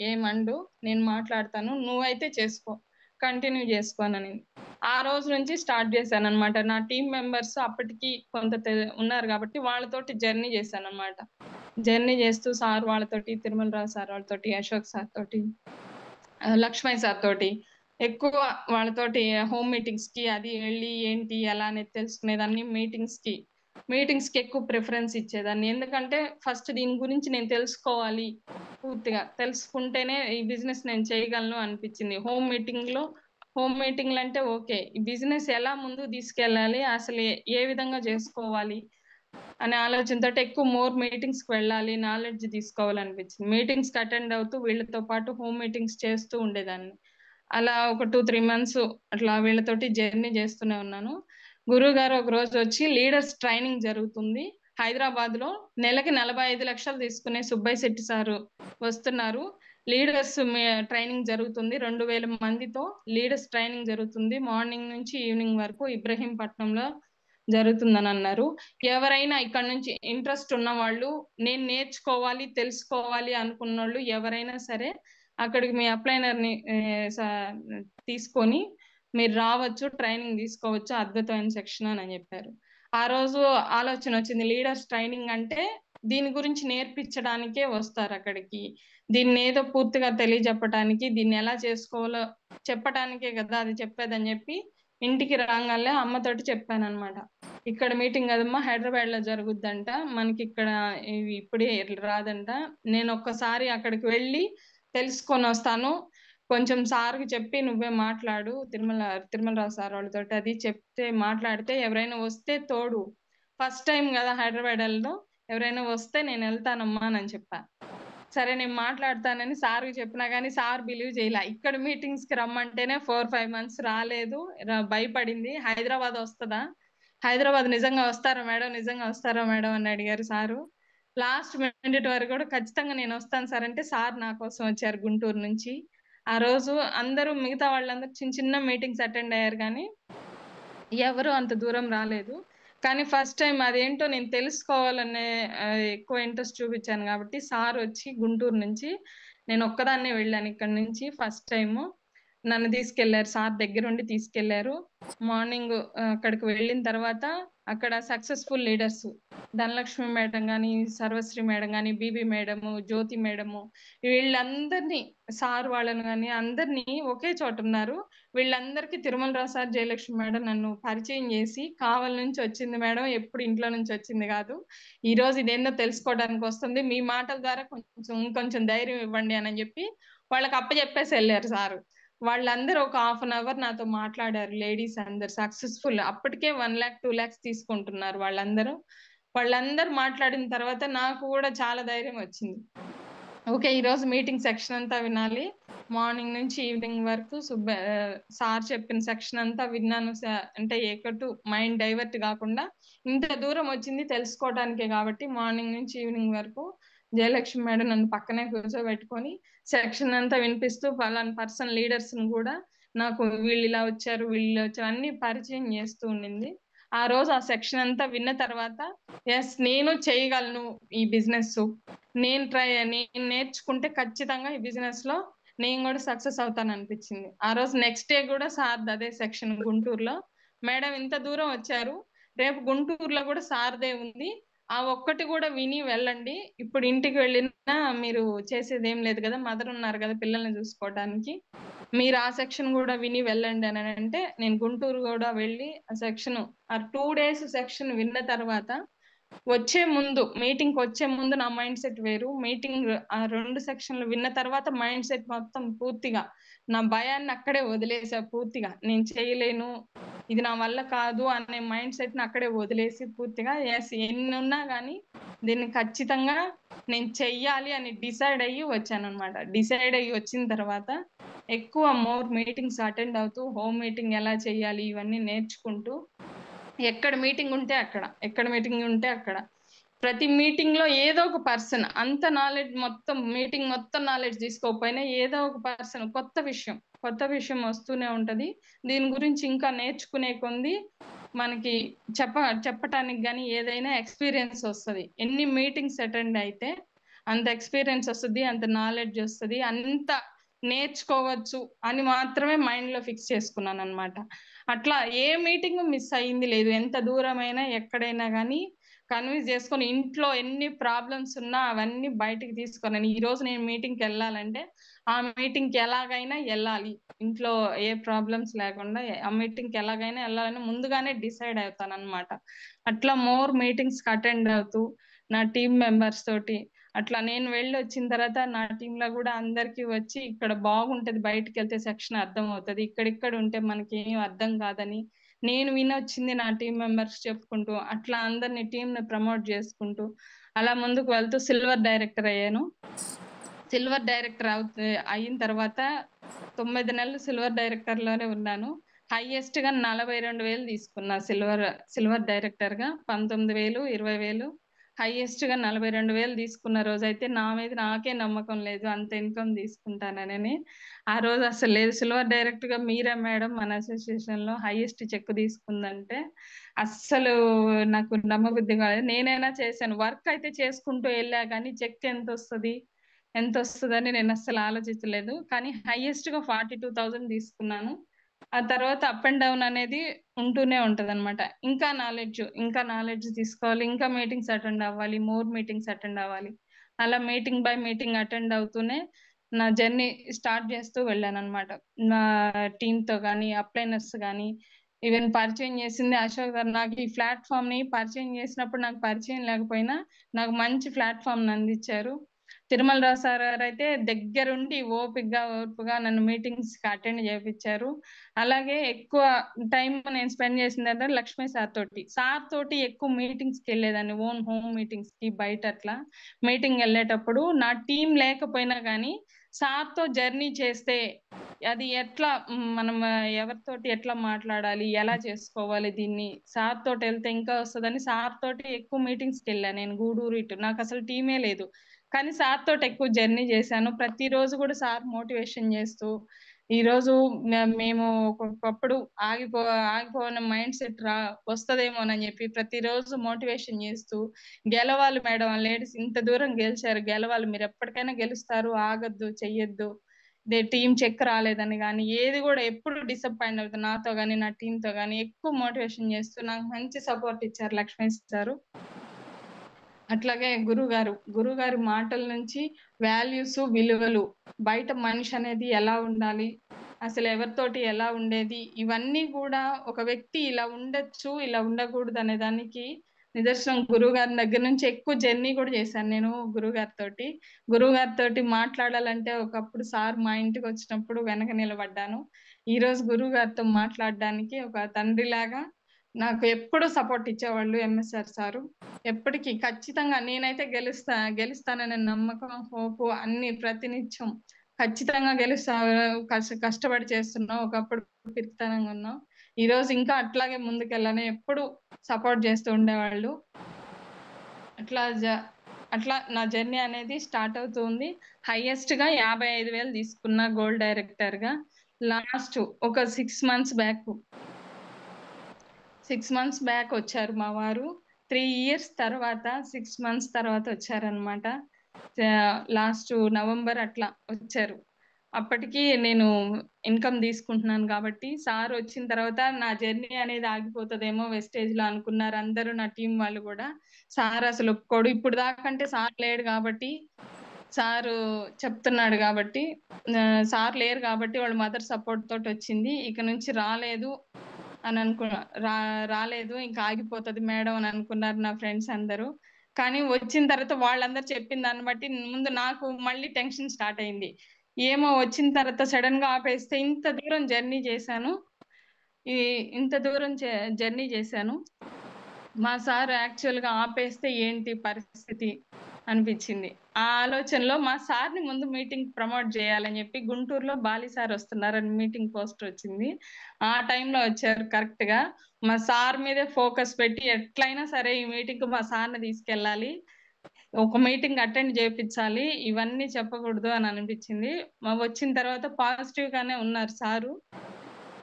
ఏమండు, నేను మాట్లాడతాను, నువ్వైతే చేసుకో, కంటిన్యూ చేసుకో అని అనింది. ఆ రోజు నుంచి స్టార్ట్ చేశాను అనమాట. నా టీం మెంబర్స్ అప్పటికి కొంత ఉన్నారు కాబట్టి వాళ్ళతోటి జర్నీ చేశాను అనమాట. జర్నీ చేస్తూ సార్ వాళ్ళతోటి, తిరుమలరావు సార్ వాళ్ళతోటి, అశోక్ సార్ తోటి, లక్ష్మణ్ సార్ తోటి ఎక్కువ వాళ్ళతోటి హోమ్ మీటింగ్స్ కి అది వెళ్ళి ఏంటి ఎలా అనేది తెలుసుకునేదాన్ని. మీటింగ్స్ కి ఎక్కువ ప్రిఫరెన్స్ ఇచ్చేదాన్ని. ఎందుకంటే ఫస్ట్ దీని గురించి నేను తెలుసుకోవాలి, పూర్తిగా తెలుసుకుంటేనే ఈ బిజినెస్ నేను చేయగలను అనిపించింది. హోమ్ మీటింగ్లు అంటే ఓకే, ఈ బిజినెస్ ఎలా ముందుకు తీసుకెళ్ళాలి, అసలు ఏ విధంగా చేసుకోవాలి అనే ఆలోచనతో ఎక్కువ మీటింగ్స్ కి వెళ్ళాలి, నాలెడ్జ్ తీసుకోవాలనిపించింది. మీటింగ్స్ కి అటెండ్ అవుతూ వీళ్ళతో పాటు హోమ్ మీటింగ్స్ చేస్తూ ఉండేదాన్ని. అలా ఒక 2-3 మంత్స్ అట్లా వీళ్ళతోటి జర్నీ చేస్తూనే ఉన్నాను. గురువు గారు ఒక రోజు వచ్చి లీడర్స్ ట్రైనింగ్ జరుగుతుంది హైదరాబాద్ లో, నెలకి 45 లక్షలు తీసుకునే సుబ్బయ్య శెట్టి సారు వస్తున్నారు, లీడర్స్ ట్రైనింగ్ జరుగుతుంది, 2000 మందితో లీడర్స్ ట్రైనింగ్ జరుగుతుంది, మార్నింగ్ నుంచి ఈవినింగ్ వరకు ఇబ్రహీంపట్నంలో జరుగుతుందని అన్నారు. ఎవరైనా ఇక్కడ నుంచి ఇంట్రెస్ట్ ఉన్న వాళ్ళు, నేను నేర్చుకోవాలి, తెలుసుకోవాలి అనుకున్న వాళ్ళు ఎవరైనా సరే అక్కడికి మీ అప్లైనర్ ని తీసుకొని మీరు రావచ్చు, ట్రైనింగ్ తీసుకోవచ్చు, అద్భుతమైన సెక్షన్ అని చెప్పారు. ఆ రోజు ఆలోచన వచ్చింది, లీడర్స్ ట్రైనింగ్ అంటే దీని గురించి నేర్పించడానికే వస్తారు అక్కడికి, దీన్ని ఏదో పూర్తిగా తెలియజెప్పడానికి, దీన్ని ఎలా చేసుకోవాలో చెప్పడానికే కదా అది చెప్పేదని చెప్పి ఇంటికి రాగానే అమ్మతోటి చెప్పాను అనమాట. ఇక్కడ మీటింగ్ కదమ్మా, హైదరాబాద్ లో జరుగుద్దంట, మనకి ఇక్కడ ఇప్పుడే రాదంట, నేను ఒక్కసారి అక్కడికి వెళ్ళి తెలుసుకొని వస్తాను, కొంచెం సార్కి చెప్పి నువ్వే మాట్లాడు, తిరుమలరావు సార్ వాళ్ళతోటి, అది చెప్తే మాట్లాడితే ఎవరైనా వస్తే తోడు, ఫస్ట్ టైం కదా హైదరాబాద్ లో, ఎవరైనా వస్తే నేను వెళ్తానమ్మా అని చెప్పా. సరే నేను మాట్లాడతానని సార్కి చెప్పినా కానీ సార్ బిలీవ్ చేయలే. ఇక్కడ మీటింగ్స్ కి రమ్మంటేనే 4-5 మంత్స్ రాలేదు, భయపడింది. హైదరాబాద్ వస్తుందా, హైదరాబాద్ నిజంగా వస్తారా మేడం, నిజంగా వస్తారా మేడం అని అడిగారు సారు. లాస్ట్ మినిట్ వరకు కూడా ఖచ్చితంగా నేను వస్తాను సార్ అంటే సార్ నా కోసం వచ్చారు గుంటూరు నుంచి. ఆ రోజు అందరూ మిగతా వాళ్ళందరూ చిన్న చిన్న మీటింగ్స్ అటెండ్ అయ్యారు కానీ ఎవరు అంత దూరం రాలేదు. కానీ ఫస్ట్ టైం అదేంటో నేను తెలుసుకోవాలనే ఎక్కువ ఇంట్రెస్ట్ చూపించాను కాబట్టి సార్ వచ్చి గుంటూరు నుంచి, నేను ఒక్కదాన్నే వెళ్ళాను ఇక్కడ నుంచి ఫస్ట్ టైము, నన్ను తీసుకెళ్లారు, సార్ దగ్గరుండి తీసుకెళ్లారు. మార్నింగ్ అక్కడికి వెళ్ళిన తర్వాత అక్కడ సక్సెస్ఫుల్ లీడర్స్ ధనలక్ష్మి మేడం గాని, సర్వశ్రీ మేడం గాని, బీబీ మేడము, జ్యోతి మేడము, వీళ్ళందరినీ, సార్ వాళ్ళని గాని అందరినీ ఒకే చోట ఉన్నారు. వీళ్ళందరికీ తిరుమలరావు సార్, జయలక్ష్మి మేడం నన్ను పరిచయం చేసి, కావాల నుంచి వచ్చింది మేడం, ఎప్పుడు ఇంట్లో నుంచి వచ్చింది కాదు, ఈ రోజు ఇదేందో తెలుసుకోవడానికి వస్తుంది, మీ మాటల ద్వారా కొంచెం ధైర్యం ఇవ్వండి అని చెప్పి వాళ్ళకి అప్పచెప్పేసి వెళ్ళారు సారు. వాళ్ళందరూ ఒక 1/2 అవర్ నాతో మాట్లాడారు, లేడీస్ అందరు సక్సెస్ఫుల్, అప్పటికే 1 lakh 2 lakhs తీసుకుంటున్నారు వాళ్ళందరూ మాట్లాడిన తర్వాత నాకు కూడా చాలా ధైర్యం వచ్చింది. ఓకే, ఈ రోజు మీటింగ్ సెక్షన్ అంతా వినాలి, మార్నింగ్ నుంచి ఈవినింగ్ వరకు సార్ చెప్పిన సెక్షన్ అంతా విన్నాను, అంటే ఎక్కటు మైండ్ డైవర్ట్ కాకుండా, ఇంత దూరం వచ్చింది తెలుసుకోవడానికే కాబట్టి మార్నింగ్ నుంచి ఈవినింగ్ వరకు జయలక్ష్మి మేడం నన్ను పక్కనే కూర్చోబెట్టుకొని సెక్షన్ అంతా వినిపిస్తూ పలానా పర్సన్ లీడర్స్ కూడా నాకు వీళ్ళు ఇలా వచ్చారు, అన్ని పరిచయం చేస్తూ ఉండింది. ఆ రోజు ఆ సెక్షన్ అంతా విన్న తర్వాత ఎస్ నేను చేయగలను ఈ బిజినెస్, నేను నేర్చుకుంటే ఖచ్చితంగా ఈ బిజినెస్ లో నేను కూడా సక్సెస్ అవుతాను అనిపించింది. ఆ రోజు నెక్స్ట్ డే కూడా సార్ అదే సెక్షన్ గుంటూరులో, మేడం ఇంత దూరం వచ్చారు, రేపు గుంటూరులో కూడా సార్దే ఉంది, ఆ ఒక్కటి కూడా విని వెళ్ళండి, ఇప్పుడు ఇంటికి వెళ్ళినా మీరు చేసేది ఏం లేదు కదా, మదర్ ఉన్నారు కదా పిల్లల్ని చూసుకోవడానికి, మీరు ఆ సెక్షన్ కూడా విని వెళ్ళండి అని అంటే నేను గుంటూరు కూడా వెళ్ళి ఆ సెక్షన్, ఆ 2 days సెక్షన్ విన్న తర్వాత మీటింగ్ వచ్చే ముందు నా మైండ్ సెట్ వేరు, మీటింగ్ ఆ 2 సెక్షన్లు విన్న తర్వాత మైండ్ సెట్ మొత్తం పూర్తిగా నా భయాన్ని అక్కడే వదిలేసా, పూర్తిగా నేను చేయలేను, ఇది నా వల్ల కాదు అనే మైండ్ సెట్ ని అక్కడే వదిలేసి పూర్తిగా ఎస్ ఎన్ని ఉన్నా గానీ దీన్ని ఖచ్చితంగా నేను చెయ్యాలి అని డిసైడ్ అయ్యి వచ్చాను అనమాట. డిసైడ్ అయ్యి వచ్చిన తర్వాత ఎక్కువ మోర్ మీటింగ్స్ అటెండ్ అవుతూ హోమ్ మీటింగ్ ఎలా చేయాలి ఇవన్నీ నేర్చుకుంటూ ఎక్కడ మీటింగ్ ఉంటే అక్కడ ప్రతి మీటింగ్ లో ఏదో ఒక పర్సన్ అంత నాలెడ్జ్ మొత్తం మీటింగ్ మొత్తం నాలెడ్జ్ తీసుకోకపోయినా ఏదో ఒక పర్సన్ కొత్త విషయం వస్తూనే ఉంటది. దీని గురించి ఇంకా నేర్చుకునే కొంది మనకి చెప్పటానికి గానీ ఏదైనా ఎక్స్పీరియన్స్ వస్తది. ఎన్ని మీటింగ్స్ అటెండ్ అయితే అంత ఎక్స్పీరియన్స్ వస్తది, అంత నాలెడ్జ్ వస్తది, అంత నేర్చుకోవచ్చు అని మాత్రమే మైండ్ లో ఫిక్స్ చేసుకున్నాను అనమాట. అట్లా ఏ మీటింగ్ మిస్ అయింది లేదు. ఎంత దూరమైనా ఎక్కడైనా కానీ కన్విన్స్ చేసుకొని ఇంట్లో ఎన్ని ప్రాబ్లమ్స్ ఉన్నా అవన్నీ బయటికి తీసుకొని ఈ రోజు నేను మీటింగ్కి వెళ్ళాలంటే ఆ మీటింగ్కి ఎలాగైనా వెళ్ళాలి, ఇంట్లో ఏ ప్రాబ్లమ్స్ లేకుండా ఆ మీటింగ్కి ఎలాగైనా వెళ్ళాలని ముందుగానే డిసైడ్ అవుతాను అనమాట. అట్లా మోర్ మీటింగ్స్ అటెండ్ అవుతూ నా టీం మెంబర్స్ తోటి అట్లా నేను వెళ్ళి వచ్చిన తర్వాత నా టీమ్ లో కూడా అందరికి వచ్చి ఇక్కడ బాగుంటది, బయటికి వెళ్తే సెక్షన్ అర్థం అవుతుంది, ఇక్కడిక్కడ ఉంటే మనకి ఏం అర్థం కాదని నేను వినొచ్చింది నా టీం మెంబర్స్ చెప్పుకుంటూ అట్లా అందరిని టీమ్ ని ప్రమోట్ చేసుకుంటూ అలా ముందుకు వెళ్తూ సిల్వర్ డైరెక్టర్ అయ్యాను. సిల్వర్ డైరెక్టర్ అయిన తర్వాత 9 నెలలు సిల్వర్ డైరెక్టర్ లోనే ఉన్నాను. హైయెస్ట్ గా 42,000 తీసుకున్నా సిల్వర్ డైరెక్టర్ గా. 19,000, 20,000 హైయెస్ట్ గా 42,000 తీసుకున్న రోజు అయితే నా మీద నాకే నమ్మకం లేదు అంత ఇన్కమ్ తీసుకుంటానని. ఆ రోజు అసలు లేదు. సిల్వర్ డైరెక్టర్ గా మీరే మేడం మన అసోసియేషన్ లో హైయెస్ట్ చెక్ తీసుకుందంటే అస్సలు నాకు నమ్మబుద్ధి కాలేదు. నేనైనా చేశాను, వర్క్ అయితే చేసుకుంటూ వెళ్ళా కానీ చెక్ ఎంత వస్తుందని నేను అస్సలు ఆలోచించలేదు. కానీ హైయెస్ట్ గా 42,000 తీసుకున్నాను. ఆ తర్వాత అప్ అండ్ డౌన్ అనేది ఉంటూనే ఉంటది అనమాట. ఇంకా నాలెడ్జ్ తీసుకోవాలి, ఇంకా మీటింగ్స్ అటెండ్ అవ్వాలి, మోర్ మీటింగ్స్ అటెండ్ అవ్వాలి. అలా మీటింగ్ బై మీటింగ్ అటెండ్ అవుతూనే నా జర్నీ స్టార్ట్ చేస్తూ వెళ్ళాను అనమాట. నా టీమ్ తో కానీ అప్లైనర్స్ కానీ ఈవెన్ పరిచయం చేసింది అశోక్ గారు. నాకు ఈ ప్లాట్ఫామ్ ని పరిచయం చేసినప్పుడు నాకు పరిచయం లేకపోయినా నాకు మంచి ప్లాట్ఫామ్ అందించారు. తిరుమల రావు సార్ గారు అయితే దగ్గరుండి ఓర్పుగా నన్ను మీటింగ్స్ కి అటెండ్ చేయించారు. అలాగే ఎక్కువ టైం నేను స్పెండ్ చేసిందంటే లక్ష్మీ సార్ తోటి ఎక్కువ మీటింగ్స్ కి వెళ్ళేదాన్ని, ఓన్ హోమ్ మీటింగ్స్ కి బయట అట్లా మీటింగ్ వెళ్ళేటప్పుడు నా టీం లేకపోయినా కానీ సార్ తో జర్నీ చేస్తే అది ఎట్లా మనం ఎవరితోటి ఎట్లా మాట్లాడాలి, ఎలా చేసుకోవాలి, దీన్ని సార్ తోటి వెళ్తే ఇంకా వస్తుందని సార్ తోటి ఎక్కువ మీటింగ్స్ కి వెళ్ళాను. నేను గూడూరు ఇటు నాకు అసలు టీమే లేదు కానీ సార్ తోటి ఎక్కువ జర్నీ చేశాను. ప్రతిరోజు కూడా సార్ మోటివేషన్ చేస్తూ ఈ రోజు మేము ఒకప్పుడు ఆగిపోయిన మైండ్ సెట్ వస్తదేమోనని చెప్పి ప్రతిరోజు మోటివేషన్ చేస్తూ గెలవాలి మేడం, లేడీస్ ఇంత దూరం గెలిచారు, గెలవాలి, మీరు ఎప్పటికైనా గెలుస్తారు, ఆగద్దు, చెయ్యొద్దు, టీం చెక్ రాలేదని కానీ ఏది కూడా ఎప్పుడు డిసప్పాయింట్ అవుతుంది నాతో కానీ నా టీమ్ తో కానీ ఎక్కువ మోటివేషన్ చేస్తూ నాకు మంచి సపోర్ట్ ఇచ్చారు లక్ష్మీ సారు. అట్లాగే గురుగారి మాటల నుంచి వాల్యూస్, విలువలు, బయట మనిషి అనేది ఎలా ఉండాలి, అసలు ఎవరితోటి ఎలా ఉండేది, ఇవన్నీ కూడా ఒక వ్యక్తి ఇలా ఉండొచ్చు ఇలా ఉండకూడదు అనే దానికి నిదర్శనం. గురుగారి దగ్గర నుంచి ఎక్కువ జర్నీ కూడా చేశాను నేను గురుగారితోటి మాట్లాడాలంటే ఒకప్పుడు సార్ మా ఇంటికి వచ్చినప్పుడు వెనక నిలబడ్డాను. ఈ రోజు గురుగారితో మాట్లాడడానికి ఒక తండ్రిలాగా నాకు ఎప్పుడు సపోర్ట్ ఇచ్చేవాళ్ళు ఎంఎస్ఆర్ సారు. ఎప్పటికీ ఖచ్చితంగా నేనైతే గెలుస్తాననే నమ్మకం, హోపు అన్ని ప్రతినిత్యం ఖచ్చితంగా కష్టపడి చేస్తున్నావు, ఒకప్పుడు పిరితనంగా ఉన్నావు, ఈ రోజు ఇంకా అట్లాగే ముందుకెళ్ళని ఎప్పుడు సపోర్ట్ చేస్తూ ఉండేవాళ్ళు. అట్లా నా జర్నీ అనేది స్టార్ట్ అవుతుంది. హైయెస్ట్ గా 55,000 తీసుకున్నా గోల్డ్ డైరెక్టర్ గా. లాస్ట్ ఒక 6 మంత్స్ బ్యాక్ వచ్చారు మా వారు. 3 years తర్వాత 6 months తర్వాత వచ్చారనమాట. లాస్ట్ నవంబర్ అట్లా వచ్చారు. అప్పటికి నేను ఇన్కమ్ తీసుకుంటున్నాను కాబట్టి సార్ వచ్చిన తర్వాత నా జర్నీ అనేది ఆగిపోతుందేమో వెస్టేజ్ లో అనుకున్నారు అందరూ, నా టీం వాళ్ళు కూడా. సార్ అసలు ఒప్పుకోడు, ఇప్పుడు దాకంటే సార్ లేడు కాబట్టి, సారు చెప్తున్నాడు కాబట్టి, సార్ లేరు కాబట్టి వాళ్ళ మదర్ సపోర్ట్ తోటి వచ్చింది. ఇక నుంచి రాలేదు రాలేదు ఇంకా ఆగిపోతుంది మేడం అని అనుకున్నారు నా ఫ్రెండ్స్ అందరూ. కానీ వచ్చిన తర్వాత వాళ్ళందరూ చెప్పిన దాన్ని బట్టి ముందు నాకు మళ్ళీ టెన్షన్ స్టార్ట్ అయింది. ఏమో వచ్చిన తర్వాత సడన్ గా ఆపేస్తే ఇంత దూరం జర్నీ చేశాను, మా సార్ యాక్చువల్ గా ఆపేస్తే ఏంటి పరిస్థితి అనిపించింది. ఆ ఆలోచనలో మా సార్‌ని ముందు మీటింగ్ ప్రమోట్ చేయాలని చెప్పి గుంటూరులో బాలి సార్ వస్తున్నారని మీటింగ్ పోస్టర్ వచ్చింది. ఆ టైంలో వచ్చారు కరెక్ట్‌గా. మా సార్ మీదే ఫోకస్ పెట్టి ఎట్లైనా సరే ఈ మీటింగ్‌కి మా సార్‌ని తీసుకెళ్ళాలి. ఒక మీటింగ్ అటెండ్ చేపిచ్చాలి. ఇవన్నీ చెప్పకూడదు అని అనిపించింది. వచ్చిన తర్వాత పాజిటివ్ గానే ఉన్నారు సారు.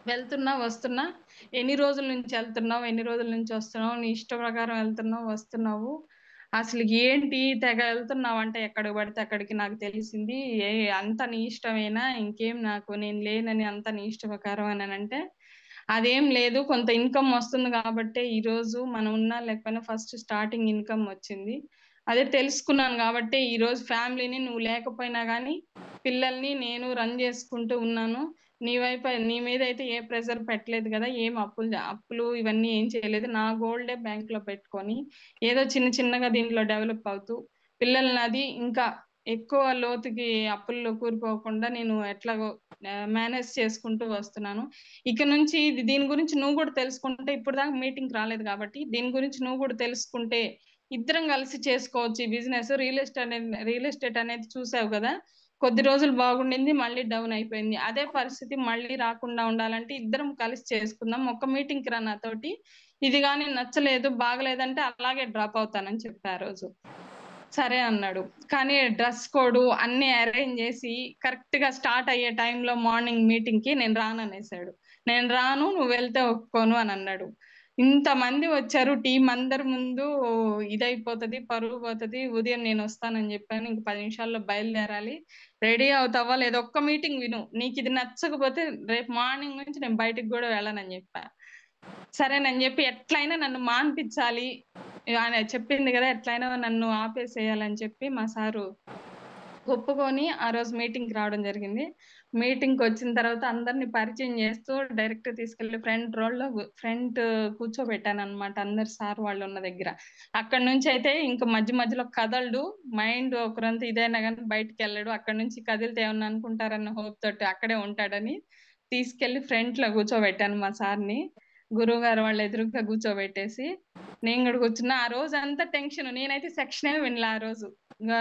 వెళ్తున్నా, వస్తున్నా. ఎన్ని రోజుల నుంచి ఎళ్తున్నావు? ఎన్ని రోజుల నుంచి వస్తున్నావు? నీ ఇష్ట ప్రకారం ఎళ్తున్నావు, వస్తున్నావు. అసలు ఏంటి తెగ ఎళ్తున్నావంటే ఎక్కడికి పడితే అక్కడికి నాకు తెలిసింది. అంతా నీ ఇష్టమేనా? ఇంకేం నేను లేనని అంతా నీ ఇష్ట ప్రకారం అననంటే, అదేం లేదు. కొంత ఇన్‌కమ్ వస్తుంది గాబట్టే ఈరోజు మనం ఉన్నా లేకపోయినా ఫస్ట్ స్టార్టింగ్ ఇన్‌కమ్ వచ్చింది. అదే తెలుసుకున్నాను గాబట్టే ఈరోజు ఫ్యామిలీని నువ్వు లేకపోయినా గానీ, పిల్లల్ని నేను రన్ జేసుకుంటూ ఉన్నాను. నీ మీదైతే ఏ ప్రెషర్ పెట్టలేదు గదా! ఏం అప్పులు ఇవన్నీ ఏం చేయలేదు. నా గోల్డే బ్యాంక్‌లో పెట్టుకొని, ఏదో చిన్న చిన్నగా దీంట్లో డెవలప్ అవుతూ, పిల్లలనది ఇంకా ఎక్కువ లోతుకి అప్పుల్లో కూరుకోకుండా నేను ఎట్లాగో మేనేజ్ చేసుకుంటూ వస్తున్నాను. ఇక నుంచి దీని గురించి నువ్వు గూడా తెలుసుకుంటే ఇప్పటిదాకా మీటింగ్‌కి రాలేదు గాబట్టి, దీని గురించి నువ్వు గూడా తెలుసుకుంటే, ఇద్దరం కలిసి చేసుకోవచ్చు ఈ బిజినెస్. రియల్ ఎస్టేట్ అనేది చూసావు గదా! కొద్ది రోజులు బాగుండింది. మళ్ళీ డౌన్ అయిపోయింది. అదే పరిస్థితి మళ్ళీ రాకుండా ఉండాలంటే ఇద్దరం కలిసి చేసుకుందాం. ఒక్క మీటింగ్‌కి రా నాతోటి. ఇది గాని నచ్చలేదు, బాగలేదంటే అలాగే డ్రాప్ అవుతానని చెప్పా ఆ రోజు. సరే అన్నాడు. కానీ డ్రెస్ కోడ్ అన్నీ అరేంజ్ జేసి కరెక్ట్‌గా స్టార్ట్ అయ్యే టైంలో మార్నింగ్ మీటింగ్‌కి నేను రాననేసాడు. నేను రాను, నువ్వు వెళ్తే ఒప్పుకోను అనన్నాడు. ఇంతమంది వచ్చారు. టీమ్ అందరి ముందు ఇదైపోతది, పరువు పోతది. ఉదయం నేనొస్తానని జెప్పాను. ఇంక 10 నిమిషాల్లో బయలుదేరాలి. రెడీ అవుతావా లేదా? ఒక్క మీటింగ్ విను. నీకిది నచ్చకపోతే రేపు మార్నింగ్ నుంచి నేను బయటికి గూడా వెళ్ళనని జెప్పా. సరేనని జెప్పి ఎట్లైనా నన్ను మాన్పిచ్చాలి. ఆయన చెప్పింది గదా! ఎట్లైనా నన్ను ఆపేసేయాలని చెప్పి మా సారు ఒప్పుకొని ఆ రోజు మీటింగ్‌కి రావడం జరిగింది. మీటింగ్‌కొచ్చిన తర్వాత అందరిని పరిచయం చేస్తూ డైరెక్ట్‌గా తీసుకెళ్ళి ఫ్రంట్ కూర్చోబెట్టాననమాట. అందరు సార్ వాళ్ళున్న దగ్గర. అక్కడి నుంచయితే ఇంక మధ్య మధ్యలో కదలడు. మైండ్ ఒకరంతా ఇదైనా గాని బయటికెళ్ళడు. అక్కడి నుంచి కదిలితే ఏమన్నా అనుకుంటారన్న హోప్ తోటి అక్కడే ఉంటాడని తీసుకెళ్ళి ఫ్రంట్‌లో కూర్చోబెట్టాను మా సార్‌ని. గురువుగారు వాళ్ళ ఎదురుగ్గా కూర్చోబెట్టేసి, నేను గూడా కూర్చున్నా. ఆ రోజంతా టెన్షన్. నేనైతే సెక్షనే వినలే ఆ రోజు. ఇంగ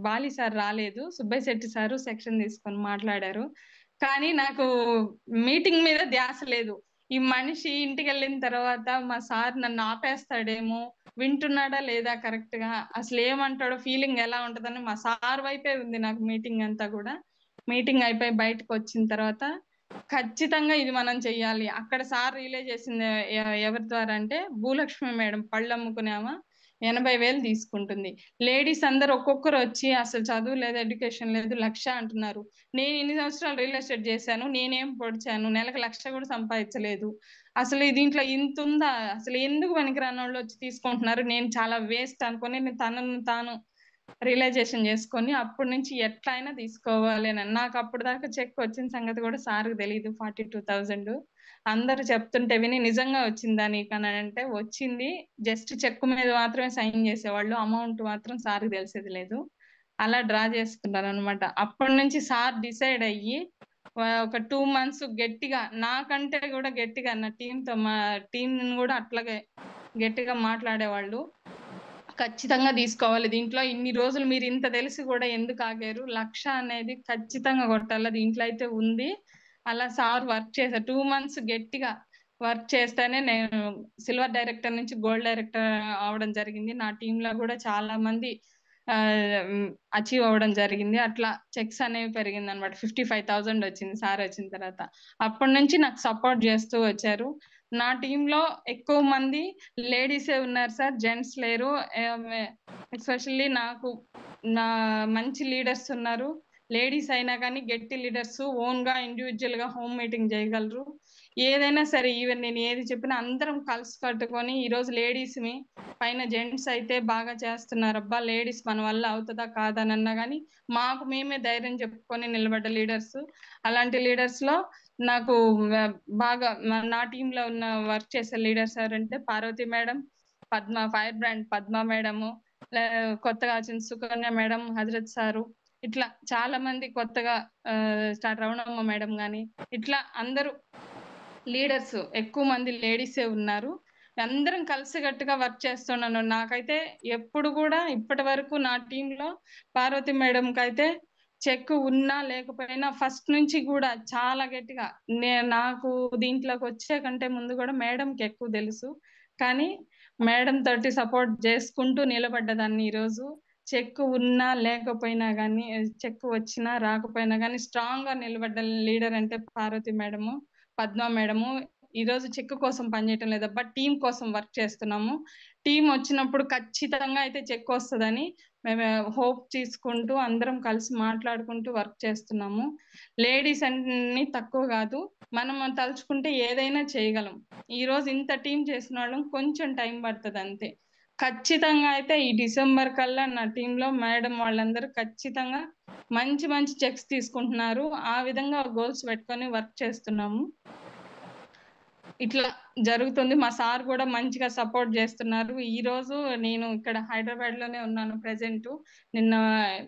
బాలి సార్ రాలేదు. సుబ్బయ్య శెట్టి సారు సెక్షన్ తీసుకొని మాట్లాడారు. కానీ నాకు మీటింగ్ మీద ధ్యాస లేదు. ఈ మనిషి ఇంటికెళ్ళిన తర్వాత మా సార్ నన్ను ఆపేస్తాడేమో, వింటున్నాడా లేదా కరెక్ట్‌గా, అసలేమంటాడో ఫీలింగ్ ఎలా ఉంటదని మా సార్ వైపే ఉంది నాకు మీటింగ్ అంతా గూడా. మీటింగ్ అయిపోయి బయటకొచ్చిన తర్వాత ఖచ్చితంగా ఇది మనం చెయ్యాలి. అక్కడ సార్ రియలైజ్ చేసింది ఎవరి ద్వారా అంటే, భూలక్ష్మి మేడం పళ్ళమ్ముకునే 80,000 తీసుకుంటుంది. లేడీస్ అందరూ ఒక్కొక్కరొచ్చి అసలు చదువు లేదు, ఎడ్యుకేషన్ లేదు, 1,00,000 అంటున్నారు. నేను ఇన్ని సంవత్సరాలు రియల్ ఎస్టేట్ చేశాను. నేనేం పొడిచాను. నెలకు 1,00,000 కూడా సంపాదించలేదు. అసలు దీంట్లో ఇంతుందా? అసలు ఎందుకు పనికిరానోళ్ళొచ్చి తీసుకుంటున్నారు. నేను చాలా వేస్ట్ అనుకోని నేను తనను తాను రియలైజేషన్ చేసుకొని అప్పటి నుంచి ఎట్లైనా తీసుకోవాలి అని. నాకప్పటిదాకా చెక్ వచ్చిన సంగతి కూడా సార్‌కి తెలీదు. 42,000 అందరూ చెప్తుంటే విని నిజంగా వచ్చిందా నీకనంటే వచ్చింది. జస్ట్ చెక్ మీద మాత్రమే సైన్ చేసేవాళ్ళు. అమౌంట్ మాత్రం సార్‌కి తెలిసేది లేదు. అలా డ్రా చేసుకున్నాననమాట. అప్పటినుంచి సార్ డిసైడ్ అయ్యి ఒక 2 మంత్స్ గట్టిగా నాకంటే గూడా గట్టిగా నా టీమ్‌ని గూడా అట్లాగే గట్టిగా మాట్లాడేవాళ్ళు. ఖచ్చితంగా తీసుకోవాలి. దీంట్లో ఇన్ని రోజులు మీరింత తెలిసి గూడా ఎందుకాగారు? 1,00,000 అనేది ఖచ్చితంగా కొట్టాల. దీంట్లో అయితే ఉంది. అలా సార్ వర్క్ చేశారు. 2 మంత్స్ గట్టిగా వర్క్ చేస్తేనే నేను సిల్వర్ డైరెక్టర్ నుంచి గోల్డ్ డైరెక్టర్ అవ్వడం జరిగింది. నా టీమ్‌లో గూడా చాలా మంది అచీవ్ అవ్వడం జరిగింది. అట్లా చెక్స్ అనేవి పెరిగిందనమాట. 55,000 వచ్చింది సారొచ్చిన తర్వాత. అప్పటినుంచి నాకు సపోర్ట్ జేస్తూ వచ్చారు. నా టీమ్‌లో ఎక్కువ మంది లేడీసే ఉన్నారు సార్. జెంట్స్ లేరు. ఎస్పెషల్లీ నా మంచి లీడర్స్ ఉన్నారు. లేడీస్ అయినా గానీ గట్టి లీడర్స్ ఓన్‌గా, ఇండివిడ్యుయల్‌గా హోమ్ మీటింగ్ జేయగలరు. ఏదైనా సరే ఈవెన్ నేను ఏది చెప్పినా అందరం కలిసి కట్టుకొని ఈరోజు లేడీస్‌ని పైన జెంట్స్ అయితే బాగా చేస్తున్నారబ్బా! లేడీస్ మన వల్ల అవుతదా? కాదా? అనన్నా గానీ మాకు మేమే ధైర్యం చెప్పుకొని నిలబడ్డ లీడర్స్. అలాంటి లీడర్స్‌లో నాకు వ బాగా నా టీమ్‌లో ఉన్న వర్క్ చేసే లీడర్స్ ఎవరంటే Parvati madam, fire brand Padma madam, లే కొత్తగా వచ్చిన సుకన్య మేడం, హజరత్ సారు ఇట్లా చాలా మంది కొత్తగా స్టార్ట్ రవణమ్మ మేడం గాని, ఇట్లా అందరూ లీడర్స్ ఎక్కువ మంది లేడీసే ఉన్నారు. అందరం కలిసికట్టుగా వర్క్ చేస్తున్నాను. నాకైతే ఎప్పుడు కూడా ఇప్పటి వరకు నా టీంలో పార్వతి మేడంకి అయితే చెక్ ఉన్నా లేకపోయినా ఫస్ట్ నుంచి కూడా చాలా గట్టిగా నాకు దీంట్లోకి వచ్చే కంటే ముందు కూడా మేడంకి ఎక్కువ తెలుసు. కానీ మేడం తోటి సపోర్ట్ చేసుకుంటూ నిలబడ్డదాన్ని ఈరోజు. చెక్ ఉన్నా లేకపోయినా కానీ, చెక్ వచ్చినా రాకపోయినా కానీ స్ట్రాంగ్ గా నిలబడ్డ లీడర్ అంటే పార్వతి మేడము, పద్మ మేడము. ఈ రోజు చెక్ కోసం పనిచేయటం లేదు, బట్ టీం కోసం వర్క్ చేస్తున్నాము. టీం వచ్చినప్పుడు ఖచ్చితంగా అయితే చెక్ వస్తుందని మేము హోప్ తీసుకుంటూ అందరం కలిసి మాట్లాడుకుంటూ వర్క్ చేస్తున్నాము. లేడీస్ అన్ని తక్కువ కాదు, మనం తలుచుకుంటే ఏదైనా చేయగలం. ఈ రోజు ఇంత టీం చేసిన వాళ్ళం కొంచెం టైం పడుతుంది అంతే. ఖచ్చితంగా అయితే ఈ డిసెంబర్ కల్లా నా టీంలో మేడం వాళ్ళందరూ ఖచ్చితంగా మంచి మంచి చెక్స్ తీసుకుంటున్నారు. ఆ విధంగా గోల్స్ పెట్టుకొని వర్క్ చేస్తున్నాము. ఇట్లా జరుగుతుంది. మా సార్ కూడా మంచిగా సపోర్ట్ చేస్తున్నారు. ఈ రోజు నేను ఇక్కడ హైదరాబాద్ లోనే ఉన్నాను ప్రెసెంట్. నిన్న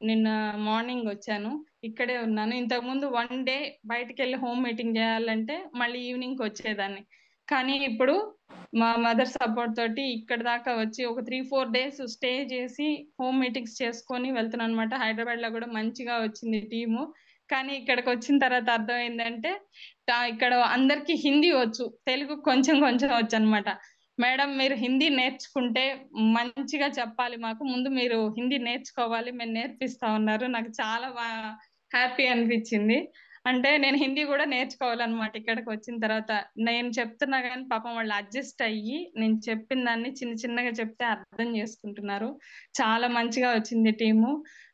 నిన్న మార్నింగ్ వచ్చాను, ఇక్కడే ఉన్నాను. ఇంతకు ముందు 1 డే బయటికి వెళ్ళి హోమ్ మీటింగ్ చేయాలంటే మళ్ళీ ఈవినింగ్ వచ్చేదాన్ని. కానీ ఇప్పుడు మా మదర్ సపోర్ట్ తోటి ఇక్కడ దాకా వచ్చి ఒక 3-4 డేస్ స్టే చేసి హోమ్ మీటింగ్స్ చేసుకొని వెళ్తున్నాను అనమాట. హైదరాబాద్ లో కూడా మంచిగా వచ్చింది టీము. కానీ ఇక్కడికి వచ్చిన తర్వాత అర్థమైందంటే ఇక్కడ అందరికి హిందీ వచ్చు, తెలుగు కొంచెం కొంచెం వచ్చు అనమాట. మేడం మీరు హిందీ నేర్చుకుంటే మంచిగా చెప్పాలి, మాకు ముందు మీరు హిందీ నేర్చుకోవాలి, మేము నేర్పిస్తా ఉన్నారు. నాకు చాలా హ్యాపీ అనిపించింది. అంటే నేను హిందీ కూడా నేర్చుకోవాలన్నమాట ఇక్కడికి వచ్చిన తర్వాత. నేను చెప్తున్నా కానీ పాపం వాళ్ళు అడ్జస్ట్ అయ్యి నేను చెప్పిన దాన్ని చిన్న చిన్నగా చెప్తే అర్థం చేసుకుంటున్నారు. చాలా మంచిగా వచ్చింది టీము.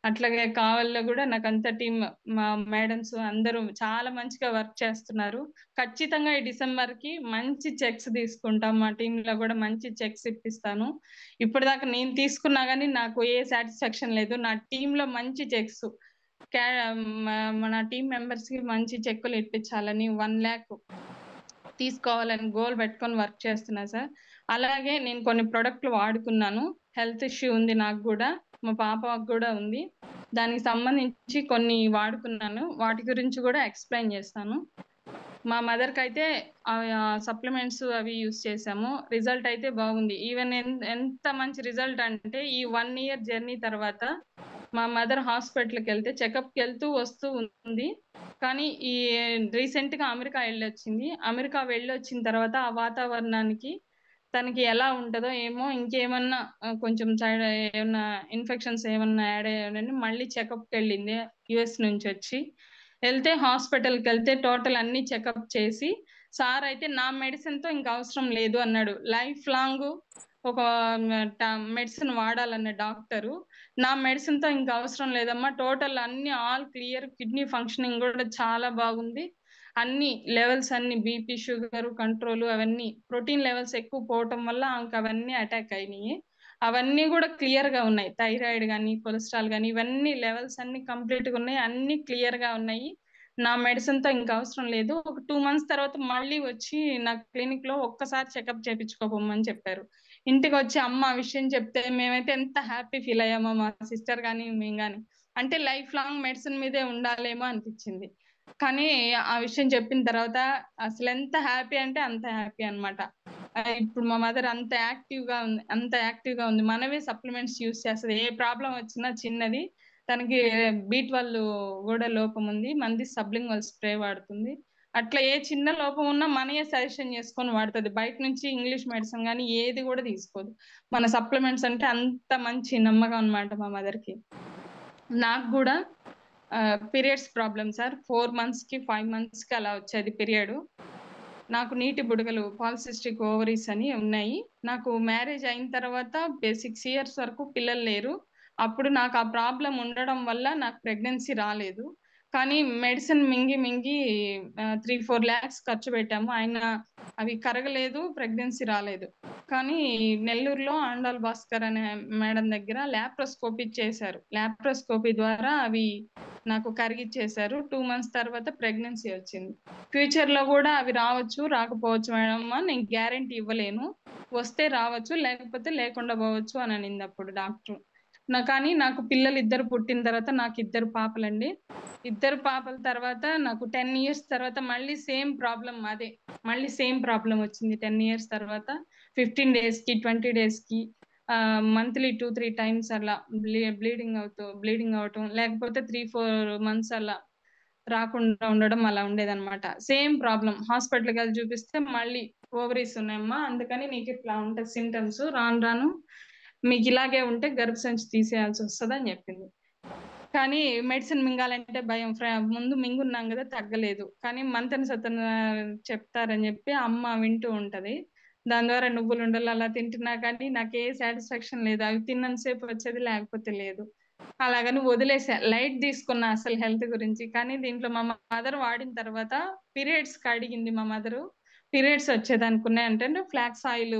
అట్లాగే కావాలో కూడా నాకు అంత టీం, మా మేడమ్స్ అందరూ చాలా మంచిగా వర్క్ చేస్తున్నారు. ఖచ్చితంగా ఈ డిసెంబర్ కి మంచి చెక్స్ తీసుకుంటాం. మా టీమ్ లో కూడా మంచి చెక్స్ ఇప్పిస్తాను. ఇప్పటిదాకా నేను తీసుకున్నా కానీ నాకు ఏ సాటిస్ఫాక్షన్ లేదు. నా టీమ్ లో మంచి చెక్స్, మన టీం మెంబర్స్ కి మంచి చెక్కులు ఇప్పించాలని 1 lakh తీసుకోవాలని గోల్ పెట్టుకొని వర్క్ చేస్తున్నా సార్. అలాగే నేను కొన్ని ప్రొడక్ట్లు వాడుకున్నాను. హెల్త్ ఇష్యూ ఉంది నాకు కూడా, మా పాపకు కూడా ఉంది. దానికి సంబంధించి కొన్ని వాడుకున్నాను, వాటి గురించి కూడా ఎక్స్ప్లెయిన్ చేస్తాను. మా మదర్ కి అయితే సప్లిమెంట్స్ అవి యూస్ చేసాము. రిజల్ట్ అయితే బాగుంది. ఈవెన్ ఎంత మంచి రిజల్ట్ అంటే ఈ 1 year జర్నీ తర్వాత మా మదర్ హాస్పిటల్కి వెళ్తే చెకప్ కి వెళ్తూ వస్తూ ఉంది. కానీ ఈ రీసెంట్ గా అమెరికా వెళ్ళొచ్చింది. అమెరికా వెళ్ళొచ్చిన తర్వాత ఆ వాతావరణానికి తనకి ఎలా ఉంటుందో ఏమో, ఇంకేమన్నా కొంచెం సైడ్ ఏమన్నా ఇన్ఫెక్షన్స్ ఏమన్నా యాడ్ అయ్యాయని మళ్ళీ చెకప్ కి వెళ్ళింది యుఎస్ నుంచి వచ్చి. వెళ్తే హాస్పిటల్కి వెళ్తే టోటల్ అన్ని చెకప్ చేసి సార్ అయితే నా మెడిసిన్ తో ఇంకా అవసరం లేదు అన్నాడు. లైఫ్ లాంగ్ ఒక మెడిసిన్ వాడాలన్న డాక్టరు, నా మెడిసిన్ తో ఇంకా అవసరం లేదమ్మా, టోటల్ అన్ని ఆల్ క్లియర్, కిడ్నీ ఫంక్షనింగ్ కూడా చాలా బాగుంది, అన్ని లెవెల్స్ అన్ని బీపీ షుగర్ కంట్రోల్, అవన్నీ ప్రోటీన్ లెవెల్స్ ఎక్కువ పోవటం వల్ల ఇంకా అవన్నీ అటాక్ అయినాయి. అవన్నీ కూడా క్లియర్ గా ఉన్నాయి. థైరాయిడ్ కానీ కొలెస్ట్రాల్ కానీ ఇవన్నీ లెవెల్స్ అన్ని కంప్లీట్ గా ఉన్నాయి, అన్ని క్లియర్ గా ఉన్నాయి. నా మెడిసిన్ తో ఇంకా అవసరం లేదు. ఒక 2 months తర్వాత మళ్ళీ వచ్చి నా క్లినిక్ లో ఒక్కసారి చెకప్ చేయించుకోపోమని చెప్పారు. ఇంటికి వచ్చి అమ్మ ఆ విషయం చెప్తే మేమైతే ఎంత హ్యాపీ ఫీల్ అయ్యామో, మా సిస్టర్ కానీ మేము కానీ. అంటే లైఫ్ లాంగ్ మెడిసిన్ మీదే ఉండాలేమో అనిపించింది. కానీ ఆ విషయం చెప్పిన తర్వాత అసలు ఎంత హ్యాపీ అంటే అంత హ్యాపీ అన్నమాట. ఇప్పుడు మా మదర్ అంత యాక్టివ్ గా ఉంది. మనమే సప్లిమెంట్స్ యూస్ చేస్తుంది. ఏ ప్రాబ్లం వచ్చినా చిన్నది, తనకి B12 కూడా లోపం ఉంది, మంది సబ్లింగ్వల్ స్ప్రే వాడుతుంది. అట్లా ఏ చిన్న లోపం ఉన్నా మనయే సజెషన్ చేసుకొని వాడుతుంది. బయట నుంచి ఇంగ్లీష్ మెడిసిన్ కానీ ఏది కూడా తీసుకోదు. మన సప్లిమెంట్స్ అంటే అంత మంచి నమ్మకం అన్నమాట మా మదర్ కి. నాకు కూడా పీరియడ్స్ ప్రాబ్లమ్ సార్. 4 months కి 5 months కి అలా వచ్చేది పీరియడ్. నాకు నీటి బుడగలు, పాలిసిస్టిక్ ఓవరీస్ అని ఉన్నాయి. నాకు మ్యారేజ్ అయిన తర్వాత 6 years వరకు పిల్లలు లేరు. అప్పుడు నాకు ఆ ప్రాబ్లం ఉండడం వల్ల నాకు ప్రెగ్నెన్సీ రాలేదు. కానీ మెడిసిన్ మింగి మింగి 3-4 lakhs ఖర్చు పెట్టాము, అయినా అవి కరగలేదు, ప్రెగ్నెన్సీ రాలేదు. కానీ నెల్లూరులో ఆండాల్ భాస్కర్ అనే మేడం దగ్గర లాప్రోస్కోపీ చేశారు. లాప్రోస్కోపీ ద్వారా అవి నాకు కరిగిచ్చేశారు. 2 months తర్వాత ప్రెగ్నెన్సీ వచ్చింది. ఫ్యూచర్ లో కూడా అవి రావచ్చు రాకపోవచ్చు మేడం, నేను గ్యారెంటీ ఇవ్వలేను. వస్తే రావచ్చు, లేకపోతే లేకుండా పోవచ్చు అని అనింది అప్పుడు డాక్టర్. కానీ నాకు పిల్లలు 2 పుట్టిన తర్వాత, నాకు 2 పాపలండి. ఇద్దరు పాపల తర్వాత నాకు 10 ఇయర్స్ తర్వాత మళ్ళీ సేమ్ ప్రాబ్లం అదే. మళ్ళీ సేమ్ ప్రాబ్లం వచ్చింది 10 ఇయర్స్ తర్వాత. 15 డేస్‌కి, 20 డేస్‌కి మంత్లీ 2, 3 టైమ్స్ అలా బ్లీడింగ్ అవ్వటం. లేకపోతే 3, 4 మంత్స్ అలా రాకుండా ఉండడం అలా ఉండేదన్నమాట. Same problem. హాస్పిటల్‌కెళ్ళి చూపిస్తే మళ్ళీ ఓవరీస్ ఉన్నాయమ్మా. అందుకని నీకు ఇట్లా ఉంటది సింప్టమ్స్. రాను రాను మీకు ఇలాగే ఉంటే గర్భసంచి తీసేయాల్సి వస్తదని చెప్పింది. కానీ మెడిసిన్ మింగాలంటే భయం. ముందు మింగున్నాం కదా తగ్గలేదు. కానీ మంతెన చెప్తారని చెప్పి అమ్మ వింటూ ఉంటది. దాని ద్వారా నువ్వులుండలు అలా తింటున్నా కానీ నాకే సాటిస్ఫాక్షన్ లేదు. అవి తిన్నంత సేపు వచ్చేది, లేకపోతే లేదు. అలాగని వదిలేసా. లైట్ తీసుకున్నా అసలు హెల్త్ గురించి. కానీ దీంట్లో మా మదర్ వాడిన తర్వాత పీరియడ్స్‌కి అడిగింది మా మదరు. పీరియడ్స్ వచ్చేదనుకున్నాయి అంటే ఫ్లాక్స్ ఆయిల్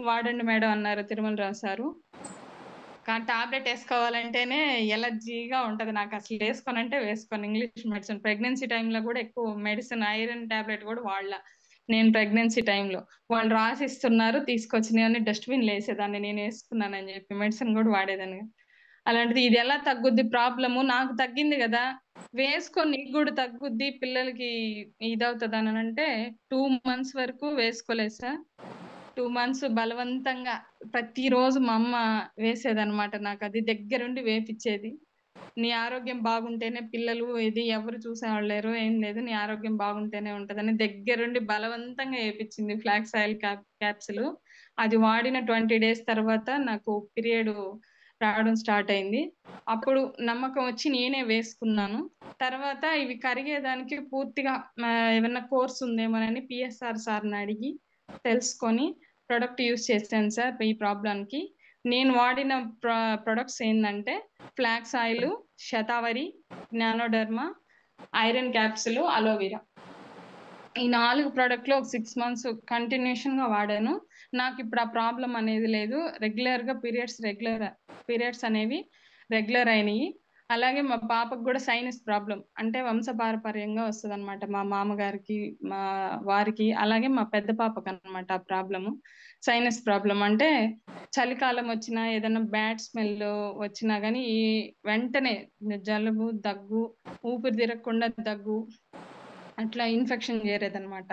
వాడండి మేడం అన్నారు తిరుమల రావు సారు. కానీ టాబ్లెట్ వేసుకోవాలంటేనే ఎలర్జీగా ఉంటది నాకు. అసలు వేసుకోనంటే వేసుకోను ఇంగ్లీష్ మెడిసిన్. ప్రెగ్నెన్సీ టైంలో కూడా ఎక్కువ మెడిసిన్ ఐరన్ టాబ్లెట్ కూడా వాడలా నేను ప్రెగ్నెన్సీ టైంలో. వాళ్ళు రాసిస్తున్నారు తీసుకొచ్చినవన్నీ డస్ట్‌బిన్‌లో వేసేదాన్ని నేను వేసుకున్నానని చెప్పి. మెడిసిన్ కూడా వాడేదాన్ని. అలాంటిది ఇది ఎలా తగ్గుద్ది ప్రాబ్లము? నాకు తగ్గింది కదా! వేసుకో నీకు కూడా తగ్గుద్ది, పిల్లలకి ఇదవుతదనంటే 2 మంత్స్ వరకు వేసుకోలేదు సార్. 2 మంత్స్ బలవంతంగా ప్రతిరోజు మా అమ్మ వేసేదన్నమాట నాకది. దగ్గరుండి వేపిచ్చేది. నీ ఆరోగ్యం బాగుంటేనే పిల్లలు ఇది ఎవరు చూసేవాళ్ళు లేరు, ఏం లేదు. నీ ఆరోగ్యం బాగుంటేనే ఉంటదని దగ్గరుండి బలవంతంగా ఏపిచ్చింది ఫ్లాక్స్ ఆయిల్ క్యాప్సూలు. అది వాడిన 20 డేస్ తర్వాత నాకు పీరియడ్ రావడం స్టార్ట్ అయింది. అప్పుడు నమ్మకం వచ్చి నేనే వేసుకున్నాను. తర్వాత ఇవి కరిగేదానికి పూర్తిగా ఏమన్నా కోర్స్ ఉందేమోనని పిఎస్ఆర్ సార్‌ని అడిగి తెలుసుకొని ప్రొడక్ట్ యూజ్ చేశాను సార్ ఈ ప్రాబ్లమ్‌కి. నేను వాడిన ప్రొడక్ట్స్ ఏందంటే flax oil, shatavari, ganoderma, iron capsule, aloe vera. ఈ 4 ప్రొడక్ట్‌లు ఒక 6 మంత్స్ కంటిన్యూషన్‌గా వాడాను. నాకిప్పుడు ఆ ప్రాబ్లమ్ అనేది లేదు. రెగ్యులర్‌గా పీరియడ్స్ అనేవి రెగ్యులర్ అయినియి. అలాగే మా పాపకు గూడా సైనస్ ప్రాబ్లమ్. అంటే వంశపారపర్యంగా వస్తదనమాట. మా మామగారికి, మా వారికి, అలాగే మా పెద్ద పాపకనమాట ఆ ప్రాబ్లము. సైనస్ ప్రాబ్లమ్ అంటే చలికాలం వచ్చినా, ఏదన్నా బ్యాడ్ స్మెల్ వచ్చినా గానీ వెంటనే జలుబు, దగ్గు, ఊపిరి తిరగకుండా దగ్గు, అట్లా ఇన్ఫెక్షన్ చేరేదనమాట.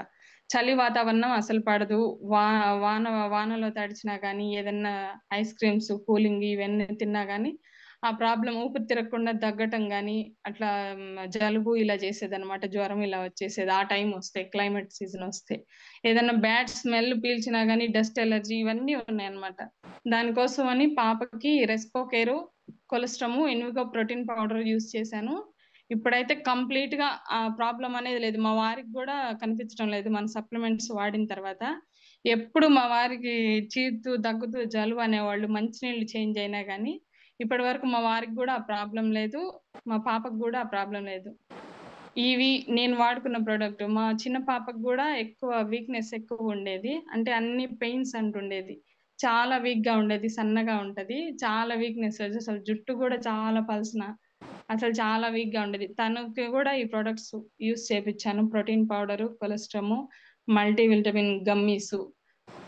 చలి వాతావరణం అసలు పడదు. వా వాన వానలో తడిచినా గానీ, ఏదన్నా ఐస్ క్రీమ్స్, కూలింగ్ ఇవన్నీ తిన్నా గానీ, ఆ ప్రాబ్లమ్ ఊపిరి తిరగకుండా దగ్గటం గానీ, అట్లా జలుబు ఇలా చేసేదనమాట. జ్వరం ఇలా వచ్చేసేది. ఆ టైం వస్తే క్లైమేట్ సీజన్ వస్తే. ఏదన్నా బ్యాడ్ స్మెల్ పీల్చినా గానీ, డస్ట్ ఎలర్జీ ఇవన్నీ ఉన్నాయన్నమాట. దానికోసమని పాపకి రెస్పోకేరు, కొలెస్ట్రాము, ఇన్విగో ప్రోటీన్ పౌడర్ యూజ్ చేశాను. ఇప్పుడైతే కంప్లీట్‌గా ఆ ప్రాబ్లమ్ అనేది లేదు. మా వారికి గూడా కనిపించడం లేదు మన సప్లిమెంట్స్ వాడిన తర్వాత. ఎప్పుడు మా వారికి చీరుతూ, దగ్గుతూ, జలుబు అనేవాళ్ళు. మంచినీళ్ళు చేంజ్ అయినా గానీ, ఇప్పటి వరకు మా వారికి గూడా ఆ ప్రాబ్లమ్ లేదు. మా పాపకు గూడా ఆ ప్రాబ్లమ్ లేదు. ఇవి నేను వాడుకున్న ప్రొడక్ట్. మా చిన్న పాపకు గూడా ఎక్కువ వీక్‌నెస్ ఎక్కువుండేది. అంటే అన్ని పెయిన్స్ అంటుండేది. చాలా వీక్‌గా ఉండేది. సన్నగా ఉంటది. చాలా వీక్‌నెస్ అసలు జుట్టు గూడా చాలా పల్సన. అసలు చాలా వీక్‌గా ఉండేది. తనకి గూడా ఈ ప్రొడక్ట్స్ యూజ్ చేపిచ్చాను. Protein powder, colostrum, multi vitamin gummies.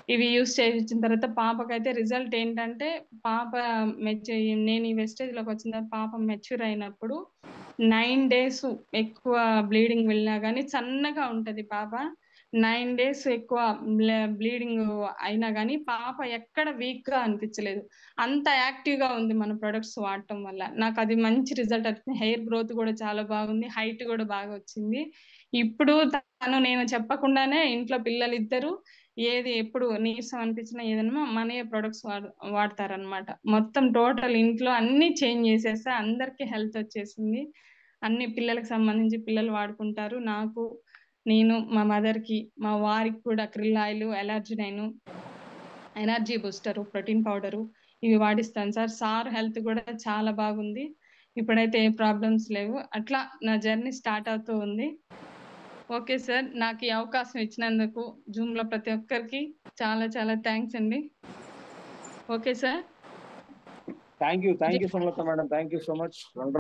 ఇవి యూజ్ చేయించిన తర్వాత పాపకైతే రిజల్ట్ ఏంటంటే, పాప నేను ఈ వెస్టేజ్‌లోకి వచ్చిన తర్వాత పాప మెచ్యూర్ అయినప్పుడు 9 డేస్ ఎక్కువ బ్లీడింగ్ వెళ్ళినా గానీ సన్నగా ఉంటది పాప. 9 డేస్ ఎక్కువ బ్లీడింగ్ అయినా గానీ పాప ఎక్కడ వీక్‌గా అనిపించలేదు. అంత యాక్టివ్‌గా ఉంది మన ప్రొడక్ట్స్ వాడటం వల్ల. నాకది మంచి రిజల్ట్ వచ్చింది. హెయిర్ గ్రోత్ గూడా చాలా బాగుంది. హైట్ గూడా బాగా వచ్చింది. ఇప్పుడు నేను చెప్పకుండానే ఇంట్లో పిల్లలిద్దరూ ఏది ఎప్పుడు నీరసం అనిపించినా ఏదన్నా మనయే ప్రొడక్ట్స్ వాడతారనమాట. మొత్తం టోటల్ ఇంట్లో అన్నీ చేంజ్ చేసేసా. అందరికి హెల్త్ వచ్చేసింది. అన్ని పిల్లలకి సంబంధించి పిల్లలు వాడుకుంటారు. నాకు, నేను, మా మదర్‌కి, మా వారికి కూడా krill oil, L arginine, energy booster, protein powder ఇవి వాడిస్తాను సార్. సార్ హెల్త్ కూడా చాలా బాగుంది. ఇప్పుడైతే ఏ ప్రాబ్లమ్స్ లేవు. అట్లా నా జర్నీ స్టార్ట్ అవుతూ ఉంది. Okay sir. నాకు ఈ అవకాశం ఇచ్చినందుకు జూమ్‌లో ప్రతి ఒక్కరికి చాలా చాలా థాంక్స్ అండి. Okay sir. Thank you Sumalatha madam. Thank you so much.